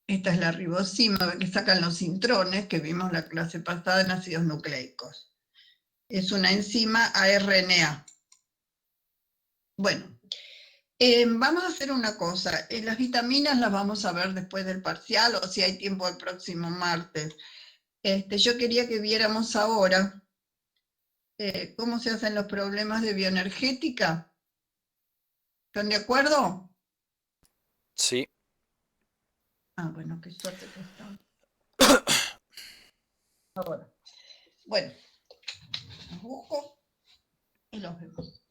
Esta es la ribosima, que sacan los intrones, que vimos la clase pasada en ácidos nucleicos. Es una enzima ARNA. Bueno, vamos a hacer una cosa. Las vitaminas las vamos a ver después del parcial, o si hay tiempo el próximo martes. Yo quería que viéramos ahora cómo se hacen los problemas de bioenergética. ¿Están de acuerdo? Sí. Ah, bueno, qué suerte que está. Ahora. Bueno, los busco y los vemos.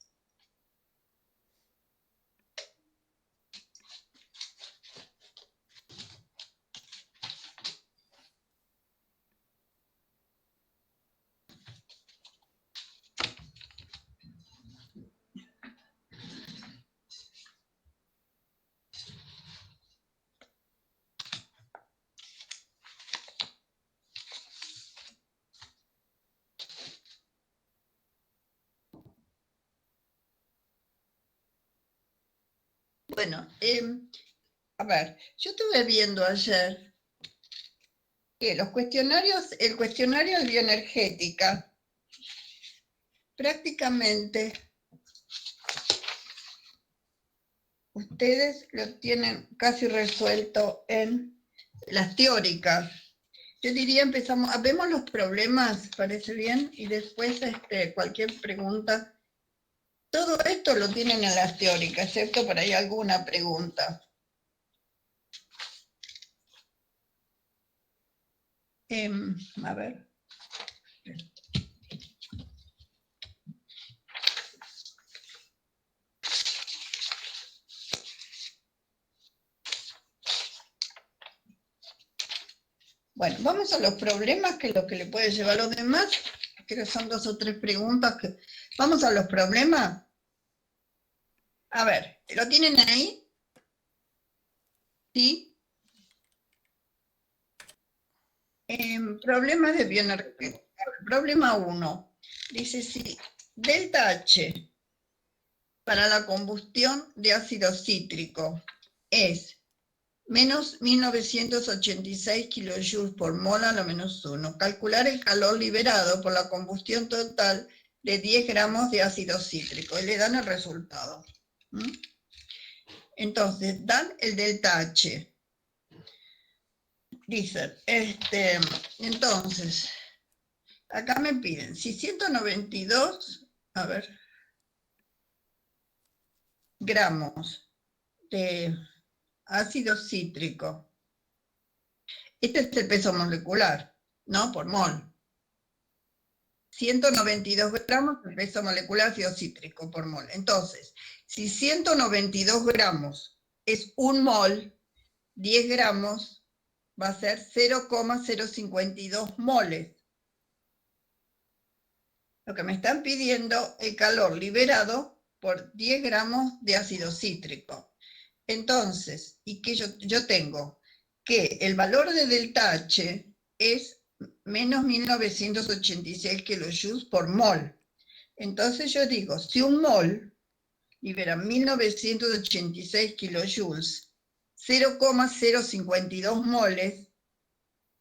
Bueno, a ver, yo estuve viendo ayer que los cuestionarios, el cuestionario de bioenergética, prácticamente ustedes lo tienen casi resuelto en las teóricas. Yo diría, vemos los problemas, ¿parece bien? Y después cualquier pregunta. Todo esto lo tienen en las teóricas, excepto por ahí alguna pregunta. A ver. Bueno, vamos a los problemas, que es lo que le puede llevar a los demás. Creo que son 2 o 3 preguntas. Vamos a los problemas. A ver, ¿lo tienen ahí? ¿Sí? Problemas de bioenergética. Problema 1. Dice, si delta H para la combustión de ácido cítrico es menos 1986 kilojoules por mol a la menos 1. Calcular el calor liberado por la combustión total de 10 gramos de ácido cítrico. Y le dan el resultado. Entonces, dan el delta H. Dicen, entonces, acá me piden, si 192, a ver, gramos de ácido cítrico. Este es el peso molecular, ¿no? Por mol. 192 gramos de peso molecular ácido cítrico por mol. Entonces, si 192 gramos es un mol, 10 gramos va a ser 0,052 moles. Lo que me están pidiendo el calor liberado por 10 gramos de ácido cítrico. Entonces, y que yo tengo que el valor de delta H es menos 1986 kilojoules por mol. Entonces yo digo, si un mol libera 1986 kilojoules, 0,052 moles,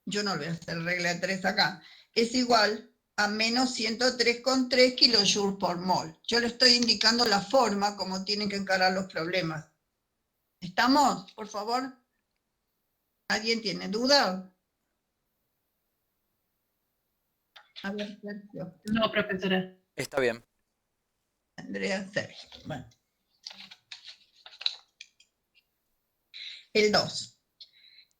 yo no voy a hacer regla de 3 acá, es igual a menos 103,3 kilojoules por mol. Yo le estoy indicando la forma como tienen que encarar los problemas. ¿Estamos? Por favor. ¿Alguien tiene duda? A ver, Sergio. No, profesora. Está bien. Andrea, Sergio. Bueno. El 2.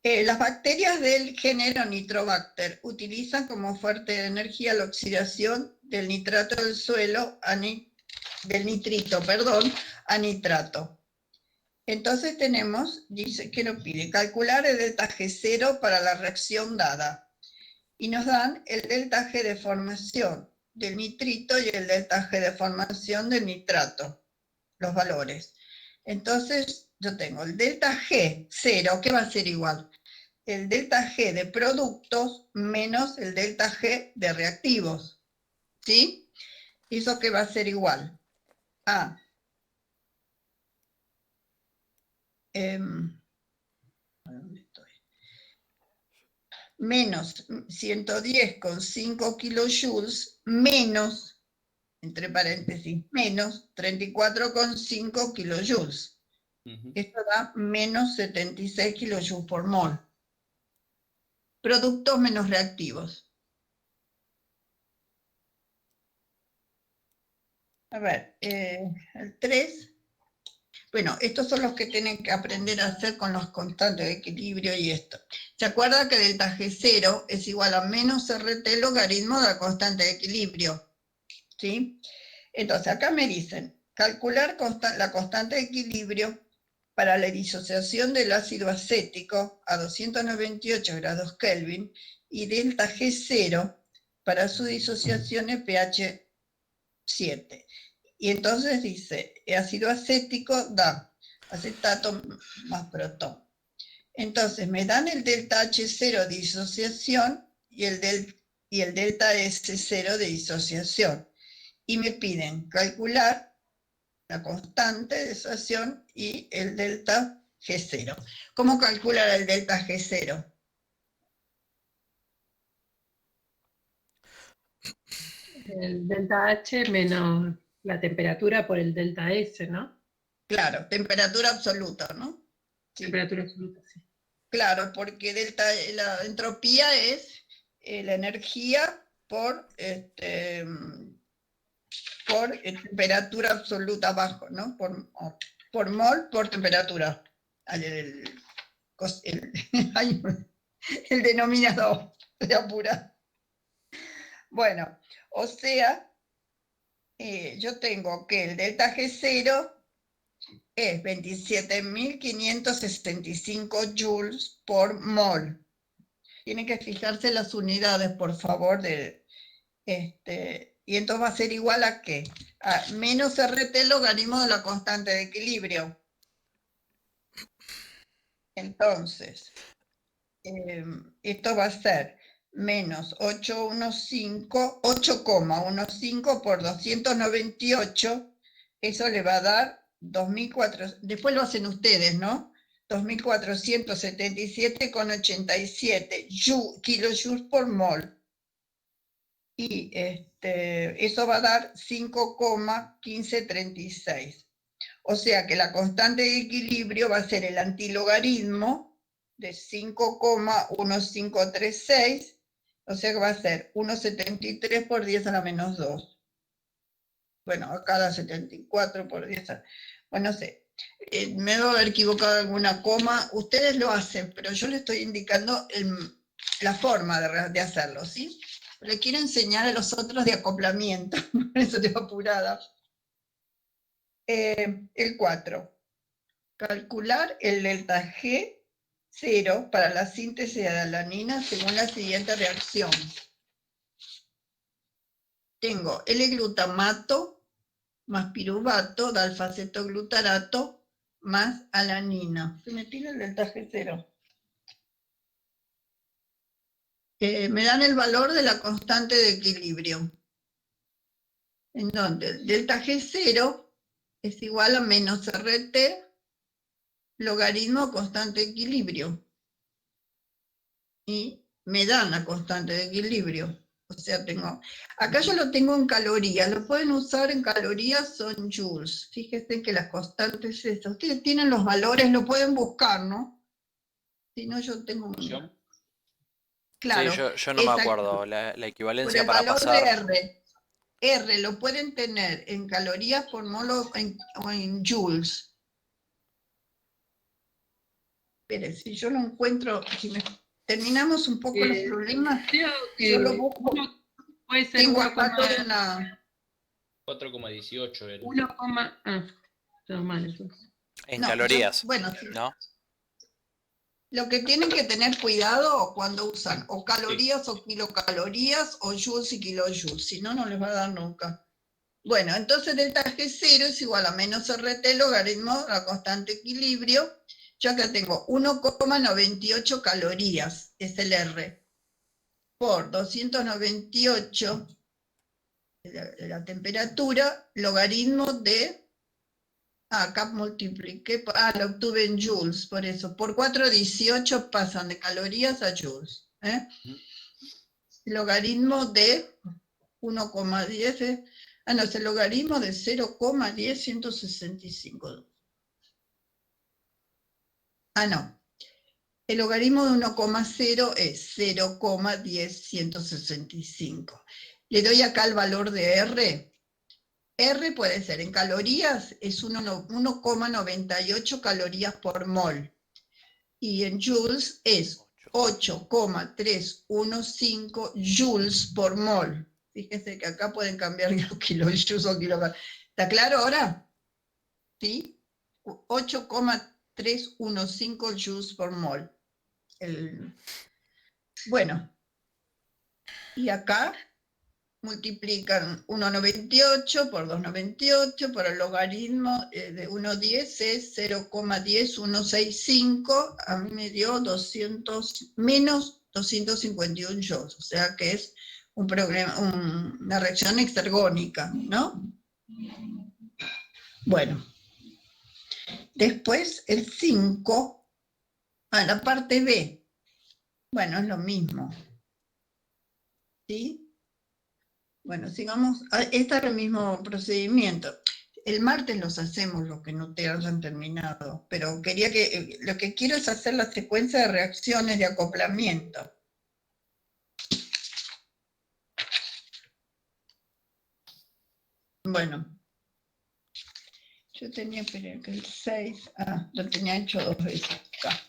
Las bacterias del género Nitrobacter utilizan como fuente de energía la oxidación del nitrato del suelo, del nitrito, a nitrato. Entonces tenemos, dice que nos pide calcular el delta G0 para la reacción dada. Y nos dan el delta G de formación del nitrito y el delta G de formación del nitrato, los valores. Entonces yo tengo el delta G 0, que va a ser igual. El delta G de productos menos el delta G de reactivos. ¿Sí? Eso que va a ser igual a ¿dónde estoy? Menos 110,5 kilojoules menos, entre paréntesis, menos 34,5 kilojoules. Esto da menos 76 kilojoules por mol. Productos menos reactivos. A ver, el 3. Bueno, estos son los que tienen que aprender a hacer con los constantes de equilibrio y esto. ¿Se acuerda que delta G0 es igual a menos RT logaritmo de la constante de equilibrio? ¿Sí? Entonces, acá me dicen, calcular la constante de equilibrio para la disociación del ácido acético a 298 grados Kelvin y delta G0 para su disociación en pH 7. Y entonces dice, ácido acético da acetato más protón. Entonces me dan el delta H0 de disociación y el delta S0 de disociación. Y me piden calcular la constante de disociación y el delta G0. ¿Cómo calcular el delta G0? El delta H menos la temperatura por el delta S, ¿no? Claro, temperatura absoluta, ¿no? Sí. Temperatura absoluta, sí. Claro, porque la entropía es la energía por temperatura absoluta abajo, ¿no? Por mol por temperatura. El denominador de apura. Bueno, o sea, yo tengo que el delta G0 es 27.565 joules por mol. Tienen que fijarse las unidades, por favor, y entonces va a ser igual a ¿qué? A menos RT logaritmo de la constante de equilibrio. Entonces, esto va a ser menos 8,15 por 298, eso le va a dar 2.400, después lo hacen ustedes, ¿no? 2.477,87 kilojoules por mol. Y eso va a dar 5,1536. O sea que la constante de equilibrio va a ser el antilogaritmo de 5,1536, o sea que va a ser 1,73 por 10 a la menos 2. Bueno, acá da 74 por 10 a... Bueno, no sé. Me debo haber equivocado alguna coma. Ustedes lo hacen, pero yo les estoy indicando la forma de hacerlo, ¿sí? Le quiero enseñar a los otros de acoplamiento, por eso estoy apurada. El 4. Calcular el delta G0 para la síntesis de alanina según la siguiente reacción. Tengo L-glutamato más piruvato de alfa-acetoglutarato más alanina. Se me tira el delta G0. Me dan el valor de la constante de equilibrio. En donde el delta G0 es igual a menos RT logaritmo constante de equilibrio. Y me dan la constante de equilibrio. O sea, acá yo lo tengo en calorías, lo pueden usar en calorías o en joules. Fíjense que las constantes estas, ustedes tienen los valores, lo pueden buscar, ¿no? Si no, yo tengo... Claro. Sí, yo no me acuerdo, la Por equivalencia el para valor pasar... de R. R lo pueden tener en calorías por mol o en joules. Pero si yo lo encuentro, si terminamos un poco los problemas, Creo que yo lo busco. puede ser Tengo 1, acá toda una... 4,18 era. 1, todo mal entonces. En No, calorías, bueno, sí. ¿no? Lo que tienen que tener cuidado cuando usan o calorías o kilocalorías o joules y kilojoules, si no, no les va a dar nunca. Bueno, entonces delta G0 es igual a menos RT logaritmo de la constante de equilibrio. Yo acá tengo 1,98 calorías, es el R, por 298 de la temperatura, logaritmo de... acá multipliqué, lo obtuve en joules, por eso. Por 4,18 pasan de calorías a joules. Logaritmo de 1,10, no, es el logaritmo de 0,10165. No. El logaritmo de 1,0 es 0,10165. Le doy acá el valor de R. R puede ser en calorías, es 1,98 calorías por mol. Y en joules es 8,315 joules por mol. Fíjense que acá pueden cambiar los kilojoules o kilogramos. ¿Está claro ahora? ¿Sí? 8,315 joules por mol. Bueno, y acá multiplican 1,98 por 2,98 por el logaritmo de 1,10 es 0,10165, a mí me dio 200, menos 251 joules, o sea que es una reacción exergónica, ¿no? Bueno, después el 5, la parte B, bueno, es lo mismo, ¿sí? Bueno, sigamos. Este es el mismo procedimiento. El martes los hacemos los que no te hayan terminado, pero quería que, lo que quiero es hacer la secuencia de reacciones de acoplamiento. Bueno, yo tenía, espera, que el 6, lo tenía hecho 2 veces acá.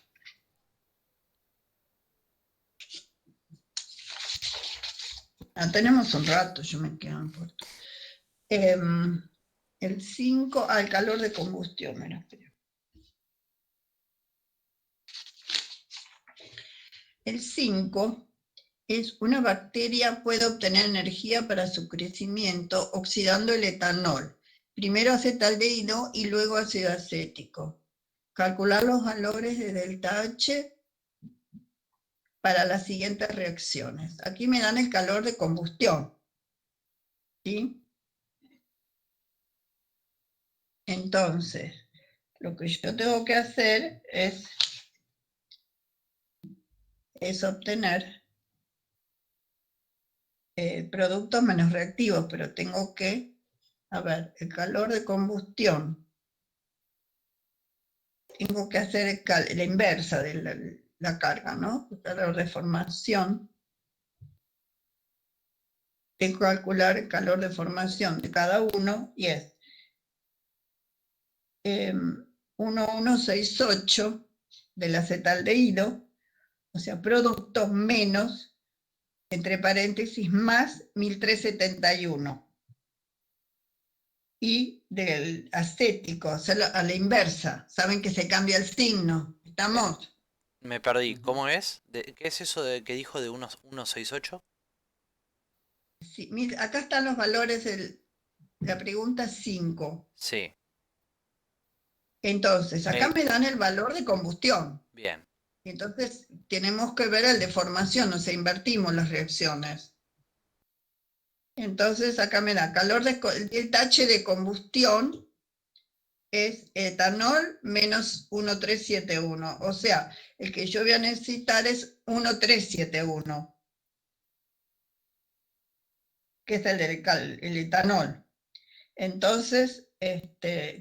Tenemos un rato, yo me quedo en puerto. El 5, el calor de combustión, mira, espera. El 5 es una bacteria puede obtener energía para su crecimiento oxidando el etanol, primero acetaldehído y luego ácido acético. Calcular los valores de delta H para las siguientes reacciones. Aquí me dan el calor de combustión, ¿sí? Entonces, lo que yo tengo que hacer es obtener productos menos reactivos, pero tengo que, a ver, el calor de combustión, tengo que hacer la inversa de la carga, ¿no? El calor de formación, tengo que calcular el calor de formación de cada uno y es 1168 del acetaldehído, o sea, productos menos, entre paréntesis, más 1371. Y del acético, hacerlo a la inversa. Saben que se cambia el signo. ¿Estamos? Me perdí. ¿Cómo es? ¿Qué es eso de que dijo de 168? Sí, acá están los valores de la pregunta 5. Sí, Entonces, acá Me- me dan el valor de combustión. bien. Entonces, tenemos que ver el de formación, o sea, invertimos las reacciones. Entonces, acá me da calor el delta H de combustión es etanol menos 1371. O sea, el que yo voy a necesitar es 1371, que es el etanol. Entonces,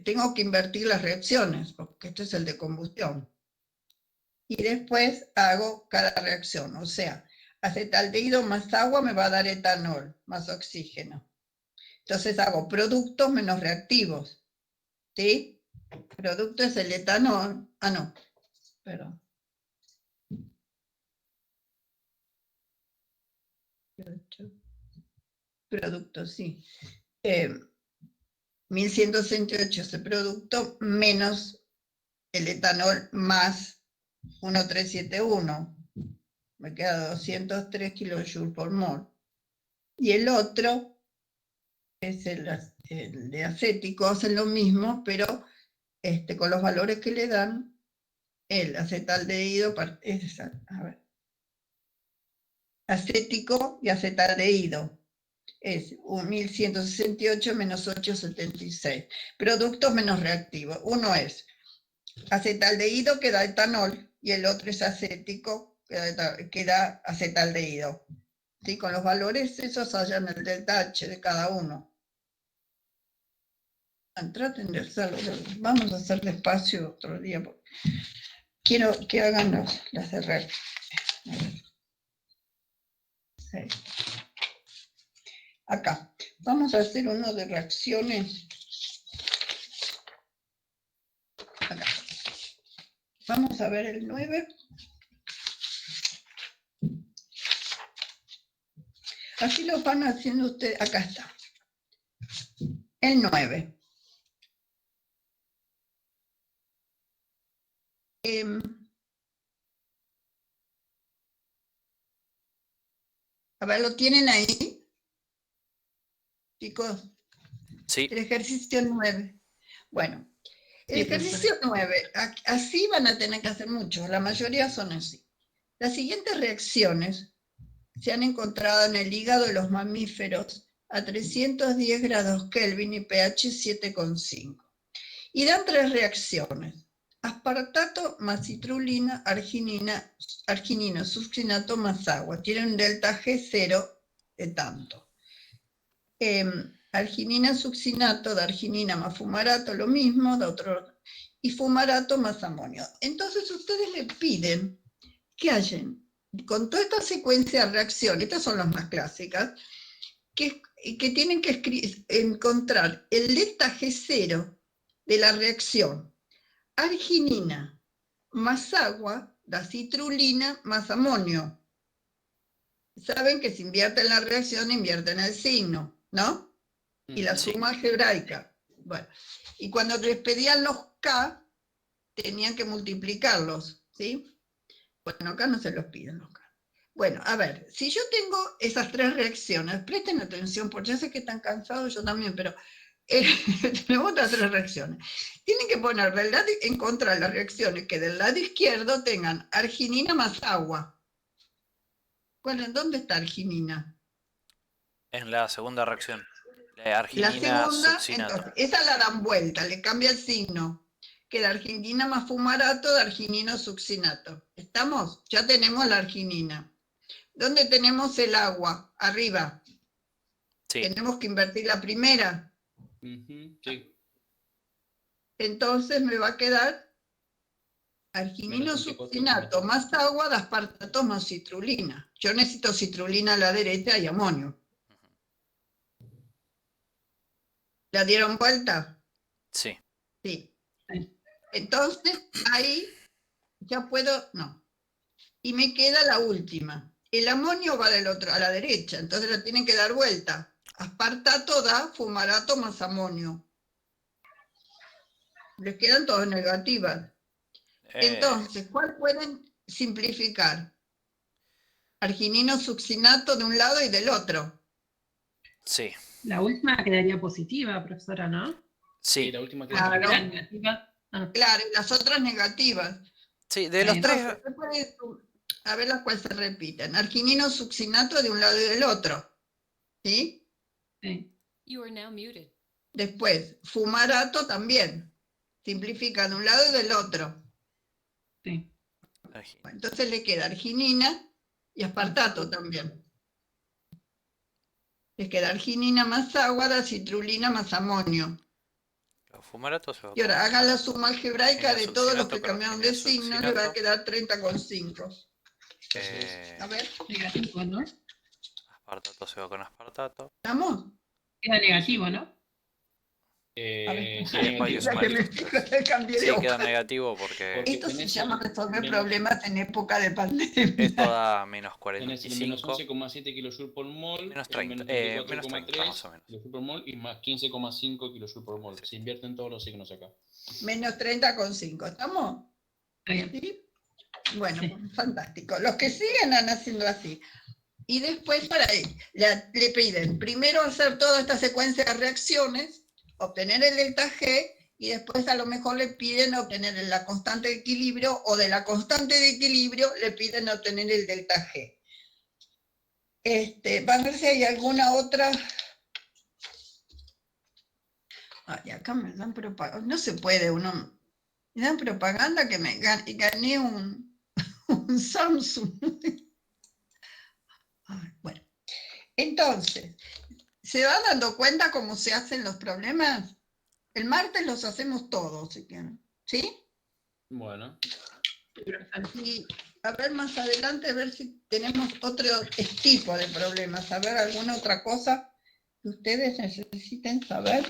tengo que invertir las reacciones, porque este es el de combustión. Y después hago cada reacción, o sea, acetaldehído más agua me va a dar etanol, más oxígeno. Entonces hago productos menos reactivos, ¿sí? Producto es el etanol, no, perdón. Producto, sí. 1168 es el producto menos el etanol más 1371. Me queda 203 kilojoules por mol. Y el otro es el de acético, hacen lo mismo, pero con los valores que le dan el acetaldehído, a ver, acético y acetaldehído. Es 1168 menos 876. Productos menos reactivos. Uno es acetaldehído que da etanol y el otro es acético que da acetaldehído. ¿Sí? Con los valores esos hallan el delta H de cada uno. Traten de hacerlo. Vamos a hacer despacio otro día. Quiero que hagan las de red. Acá. Vamos a hacer uno de reacciones. Acá. Vamos a ver el 9. Así lo van haciendo ustedes. Acá está. El 9. A ver, ¿lo tienen ahí? Chicos, Sí, el ejercicio 9. Bueno, el Sí, profesora. ejercicio 9, así van a tener que hacer muchos, la mayoría son así. Las siguientes reacciones se han encontrado en el hígado de los mamíferos a 310 grados Kelvin y pH 7,5. Y dan 3 reacciones: aspartato más citrulina, arginino, succinato más agua. Tienen un delta G0 de tanto. Arginina, succinato de arginina más fumarato, lo mismo, de otro, y fumarato más amonio. Entonces ustedes le piden que hayan, con toda esta secuencia de reacciones, estas son las más clásicas, que tienen que encontrar el delta G0 de la reacción arginina más agua da citrulina más amonio. Saben que si invierten la reacción, invierten el signo, ¿no? Y la Sí. suma algebraica. Bueno, y cuando les pedían los K, tenían que multiplicarlos, ¿sí? Bueno, acá no se los piden los K. Bueno, a ver, si yo tengo esas 3 reacciones, presten atención, porque ya sé que están cansados, yo también, pero tenemos otras 3 reacciones. Tienen que poner en contra de las reacciones que del lado izquierdo tengan arginina más agua. Bueno, ¿dónde está arginina? En la segunda reacción. La La arginina segunda, succinato. entonces, esa la dan vuelta, le cambia el signo. Queda arginina más fumarato de arginino succinato. ¿Estamos? Ya tenemos la arginina. ¿Dónde tenemos el agua? Arriba. Sí, Tenemos que invertir la primera. Sí. Entonces me va a quedar arginino Menos 24,4. succinato más agua de aspartato más citrulina. Yo necesito citrulina a la derecha y amonio. ¿La dieron vuelta? sí. Sí. Entonces ahí ya puedo, no. Y me queda la última. El amonio va del otro, a la derecha, entonces la tienen que dar vuelta. Aspartato da fumarato más amonio. Les quedan todas negativas. Entonces, ¿cuál pueden simplificar? Arginino succinato de un lado y del otro. Sí, La última quedaría positiva, profesora, ¿no? Sí, sí. la última que Claro. La primera negativa. Ah, Claro, y las otras negativas. Sí, de los Bien. tres. Entonces, a ver las cuales se repiten. Arginino succinato de un lado y del otro. ¿Sí? sí. You are now muted. Después, fumarato también. Simplifica de un lado y del otro. Sí. Entonces le queda arginina y aspartato también. Les queda arginina más agua, da citrulina más amonio. Los fumaratos se va Y ahora con hagan la suma algebraica arginina de todos los succinato, que pero cambiaron de arginina signo, le va a succinato, quedar 30,5. A ver, Negativo, ¿no? aspartato se va con aspartato. ¿estamos? Queda negativo, ¿no? A ver, Sí, Y después hay que ya sumar que el me signo. fijo, le cambié de Sí, hoja. queda negativo porque Porque Esto se tenés llama resolver menos- problemas en época de pandemia. esto da menos Tenés el menos 45, 11,7 kJ por mol, menos el 30, menos menos 30 más o 24,3 menos. kJ por mol y más 15,5 kJ por mol. Sí. Se invierten todos los signos acá. Menos 30,5. ¿Estamos? Está bien. ¿Sí? Bueno, Sí. fantástico. Los que siguen van haciendo así. Y después para ahí, le piden primero hacer toda esta secuencia de reacciones, obtener el delta G, y después a lo mejor le piden obtener la constante de equilibrio, o de la constante de equilibrio le piden obtener el delta G. Va a ver si hay alguna otra. Ay, acá me dan propaganda. No se puede, uno. Me dan propaganda que me gané un Samsung. Ay, bueno, entonces, ¿se va dando cuenta cómo se hacen los problemas? El martes los hacemos todos, si quieren. ¿Sí? Bueno, Y a ver más adelante, a ver si tenemos otro tipo de problemas, a ver alguna otra cosa que ustedes necesiten saber.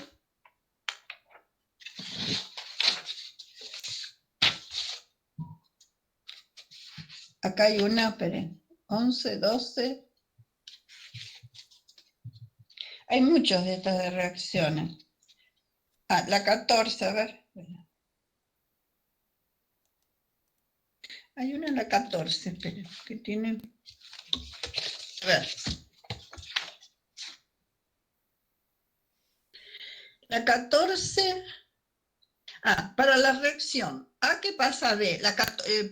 Acá hay una, esperen, 11, 12. Hay muchos de estas de reacciones. Ah, la 14, a ver. Hay una en la 14, esperen, que tiene... A ver. La 14... Ah, para la reacción A que pasa B,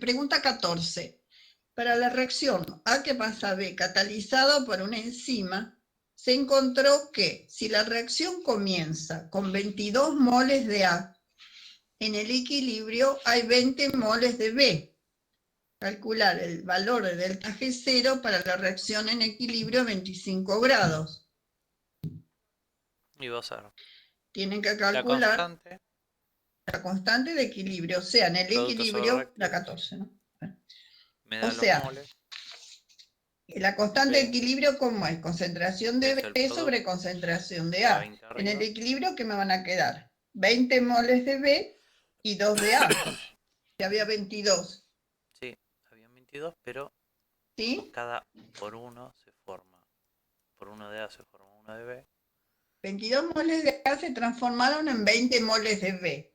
pregunta 14. Para la reacción A que pasa B catalizado por una enzima, se encontró que si la reacción comienza con 22 moles de A, en el equilibrio hay 20 moles de B. Calcular el valor de delta G0 para la reacción en equilibrio a 25 grados. Y vas a ver. Tienen que La calcular constante, la constante de equilibrio, o sea, en el producto equilibrio, sobre la reactividad, 14, ¿no? me da O los sea, moles. la constante de B equilibrio, ¿cómo es? Concentración de es el B sobre producto, concentración de da A. 20 En el arriba. equilibrio, ¿qué me van a quedar? 20 moles de B y 2 de A. Ya había 22, Sí, habían 22, pero ¿sí? cada por uno se forma. Por uno de A se forma uno de B. 22 moles de A se transformaron en 20 moles de B.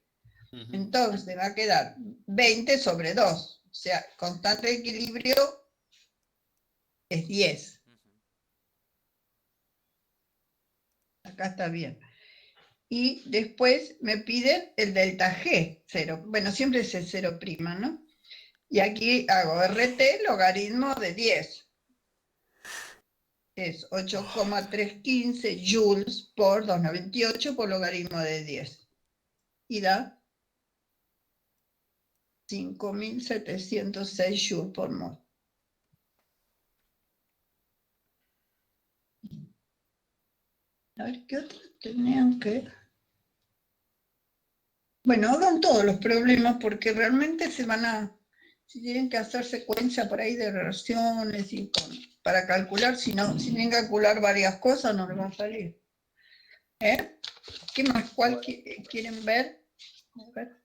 Entonces va a quedar 20 sobre 2. O sea, constante de equilibrio es 10. Acá está bien. Y después me piden el delta G, 0. Bueno, siempre es el 0', ¿no? Y aquí hago RT, logaritmo de 10. Es 8,315 joules por 2,98 por logaritmo de 10. Y da 5.706 joules por mol. A ver, ¿qué otros tenían que...? Bueno, hagan todos los problemas porque realmente si tienen que hacer secuencia por ahí de relaciones y para calcular, si tienen que calcular varias cosas, no les va a salir. ¿Eh? ¿Qué más? ¿Cuál quieren ver? A ver.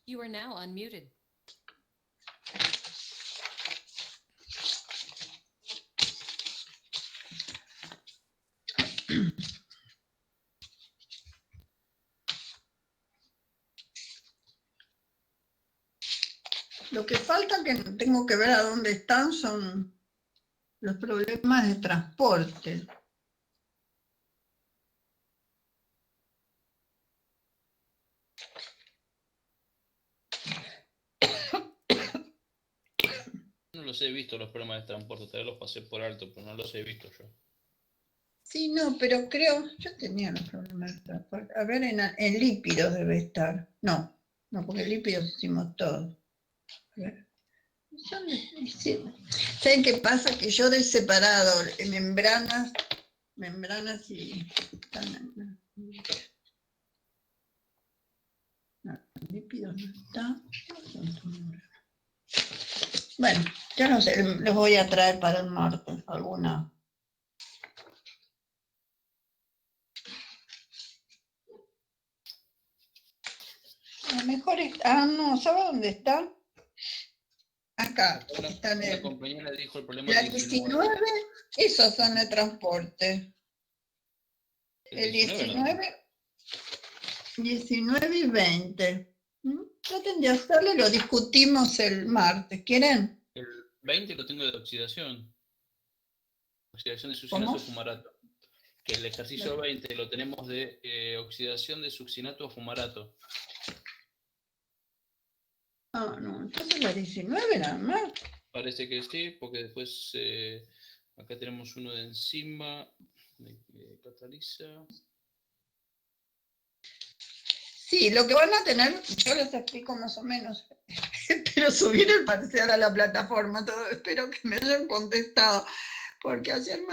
You are now unmuted. Lo que falta, que tengo que ver a dónde están, son los problemas de transporte. No los he visto los problemas de transporte, tal vez los pasé por alto, pero no los he visto yo. Sí, no, pero creo, yo tenía los problemas de transporte. A ver, en lípidos debe estar. No, porque lípidos hicimos todo. A ver. ¿Saben qué pasa? Que yo de separado membranas y... No, lípidos no está. Bueno, ya no sé, los voy a traer para el martes, alguna. A lo mejor no, ¿sabe dónde está? Acá, está en Una compañera dijo el problema la 19. 19, esos son de transporte. El 19 19 y 20. Traten de hacerlo y lo discutimos el martes. ¿Quieren? El 20 lo tengo de oxidación. Oxidación de succinato ¿Cómo? a fumarato. Que el ejercicio 20 lo tenemos de oxidación de succinato a fumarato. Ah, no, entonces la 19 nada más. Parece que sí, porque después acá tenemos uno de enzima, cataliza. Sí, lo que van a tener, yo les explico más o menos. Espero subir el parcial a la plataforma, espero que me hayan contestado, porque ayer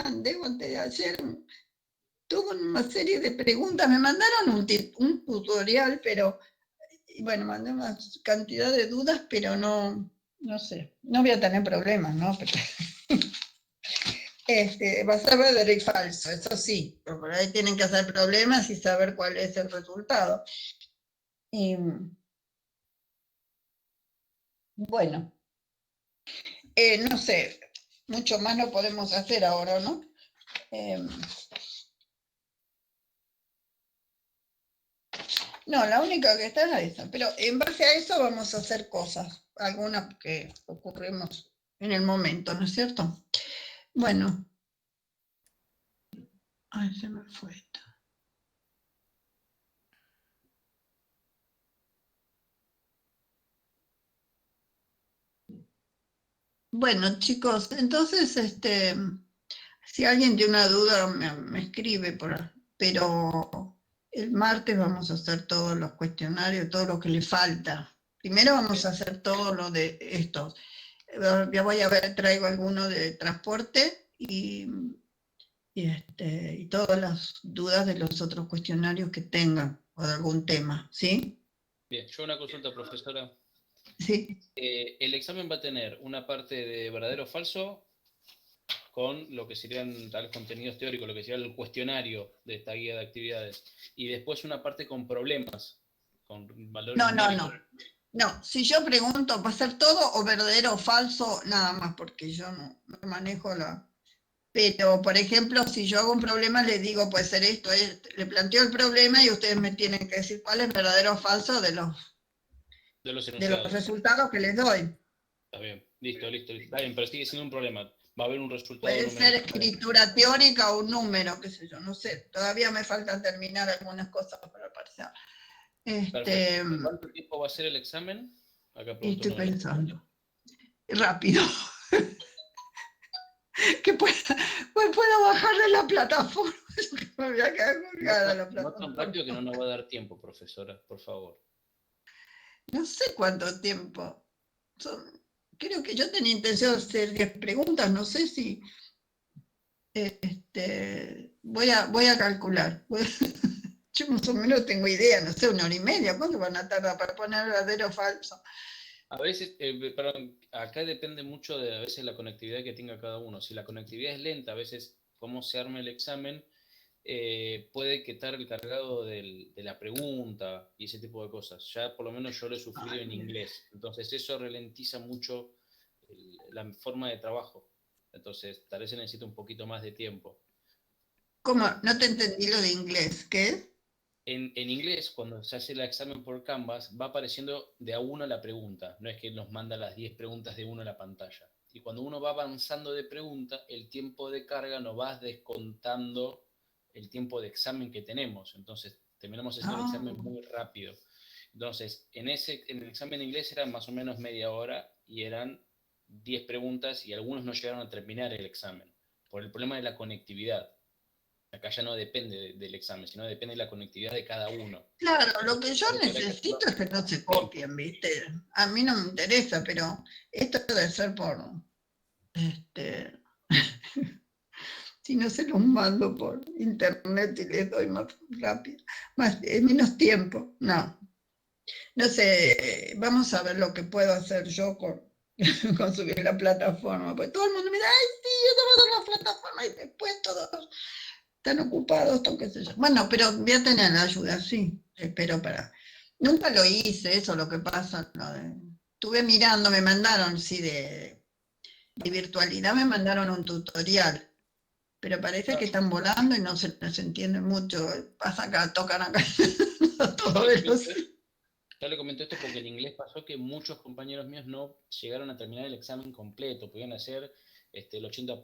tuve una serie de preguntas, me mandaron un tutorial, pero, bueno, mandé una cantidad de dudas, pero no sé, no voy a tener problemas, ¿no? Va a ser verdadero y falso, eso sí, pero por ahí tienen que hacer problemas y saber cuál es el resultado. Y, bueno, no sé, mucho más no podemos hacer ahora, ¿no? No, la única que está es esa, pero en base a eso vamos a hacer cosas, algunas que ocurrimos en el momento, ¿no es cierto? Bueno, ay, se me fue esto. Bueno, chicos, entonces, si alguien tiene una duda, me escribe, pero el martes vamos a hacer todos los cuestionarios, todo lo que le falta. Primero vamos a hacer todo lo de estos. Ya voy a ver, traigo alguno de transporte y todas las dudas de los otros cuestionarios que tengan o de algún tema, ¿sí? Bien, yo una consulta, profesora. Sí. El examen va a tener una parte de verdadero o falso con lo que serían tales contenidos teóricos, lo que sería el cuestionario de esta guía de actividades, y después una parte con problemas, con valores No, numéricos. No, si yo pregunto, ¿va a ser todo o verdadero o falso? Nada más, porque yo no manejo la... Pero, por ejemplo, si yo hago un problema, le digo, puede ser esto, le planteo el problema y ustedes me tienen que decir cuál es verdadero o falso de los enunciados. resultados que les doy. Está bien, listo. Está bien, pero sigue siendo un problema. Va a haber un resultado Puede ser numérico. escritura teórica o un número, qué sé yo, no sé. Todavía me falta terminar algunas cosas para el parcial. Perfecto. ¿Cuánto tiempo va a ser el examen? Acá pregunto Estoy uno de los pensando. Rápido. Que pueda bajar de la plataforma. Me voy a quedar colgada a la No tan plataforma. rápido que no nos va a dar tiempo, profesora, por favor. No sé cuánto tiempo. Creo que yo tenía intención de hacer 10 preguntas, no sé si... voy a calcular. Yo más o menos tengo idea, no sé, 1 hora y media. ¿Cuánto van a tardar para poner verdadero o falso? A veces, perdón, acá depende mucho de a veces la conectividad que tenga cada uno. Si la conectividad es lenta, a veces cómo se arma el examen puede estar el cargado de la pregunta y ese tipo de cosas. Ya por lo menos yo lo he sufrido en inglés. Entonces eso ralentiza mucho la forma de trabajo. Entonces tal vez se necesita un poquito más de tiempo. ¿Cómo? No te entendí lo de inglés. ¿Qué es? En inglés, cuando se hace el examen por Canvas, va apareciendo de a uno la pregunta. No es que nos manda las 10 preguntas de uno a la pantalla. Y cuando uno va avanzando de pregunta, el tiempo de carga nos va descontando el tiempo de examen que tenemos. Entonces, terminamos haciendo el examen muy rápido. Entonces, en el examen en inglés eran más o menos media hora y eran 10 preguntas y algunos no llegaron a terminar el examen por el problema de la conectividad. Acá ya no depende del examen, sino depende de la conectividad de cada uno. Claro, lo que yo necesito es que no se copien, ¿viste? A mí no me interesa, pero esto debe ser por... si no se los mando por internet y les doy más rápido, menos tiempo, no. No sé, vamos a ver lo que puedo hacer yo con subir la plataforma, porque todo el mundo me dice, ay, sí, yo te voy a la plataforma y después todos están ocupados, qué sé yo. Bueno, pero voy a tener la ayuda, sí, espero para... Nunca lo hice, eso lo que pasa. Estuve mirando, me mandaron, sí, de virtualidad me mandaron un tutorial, pero parece que están volando y no se entiende mucho. Pasa acá, tocan acá, todo velocidad. Yo le comento esto porque en inglés pasó que muchos compañeros míos no llegaron a terminar el examen completo, podían hacer el 80%.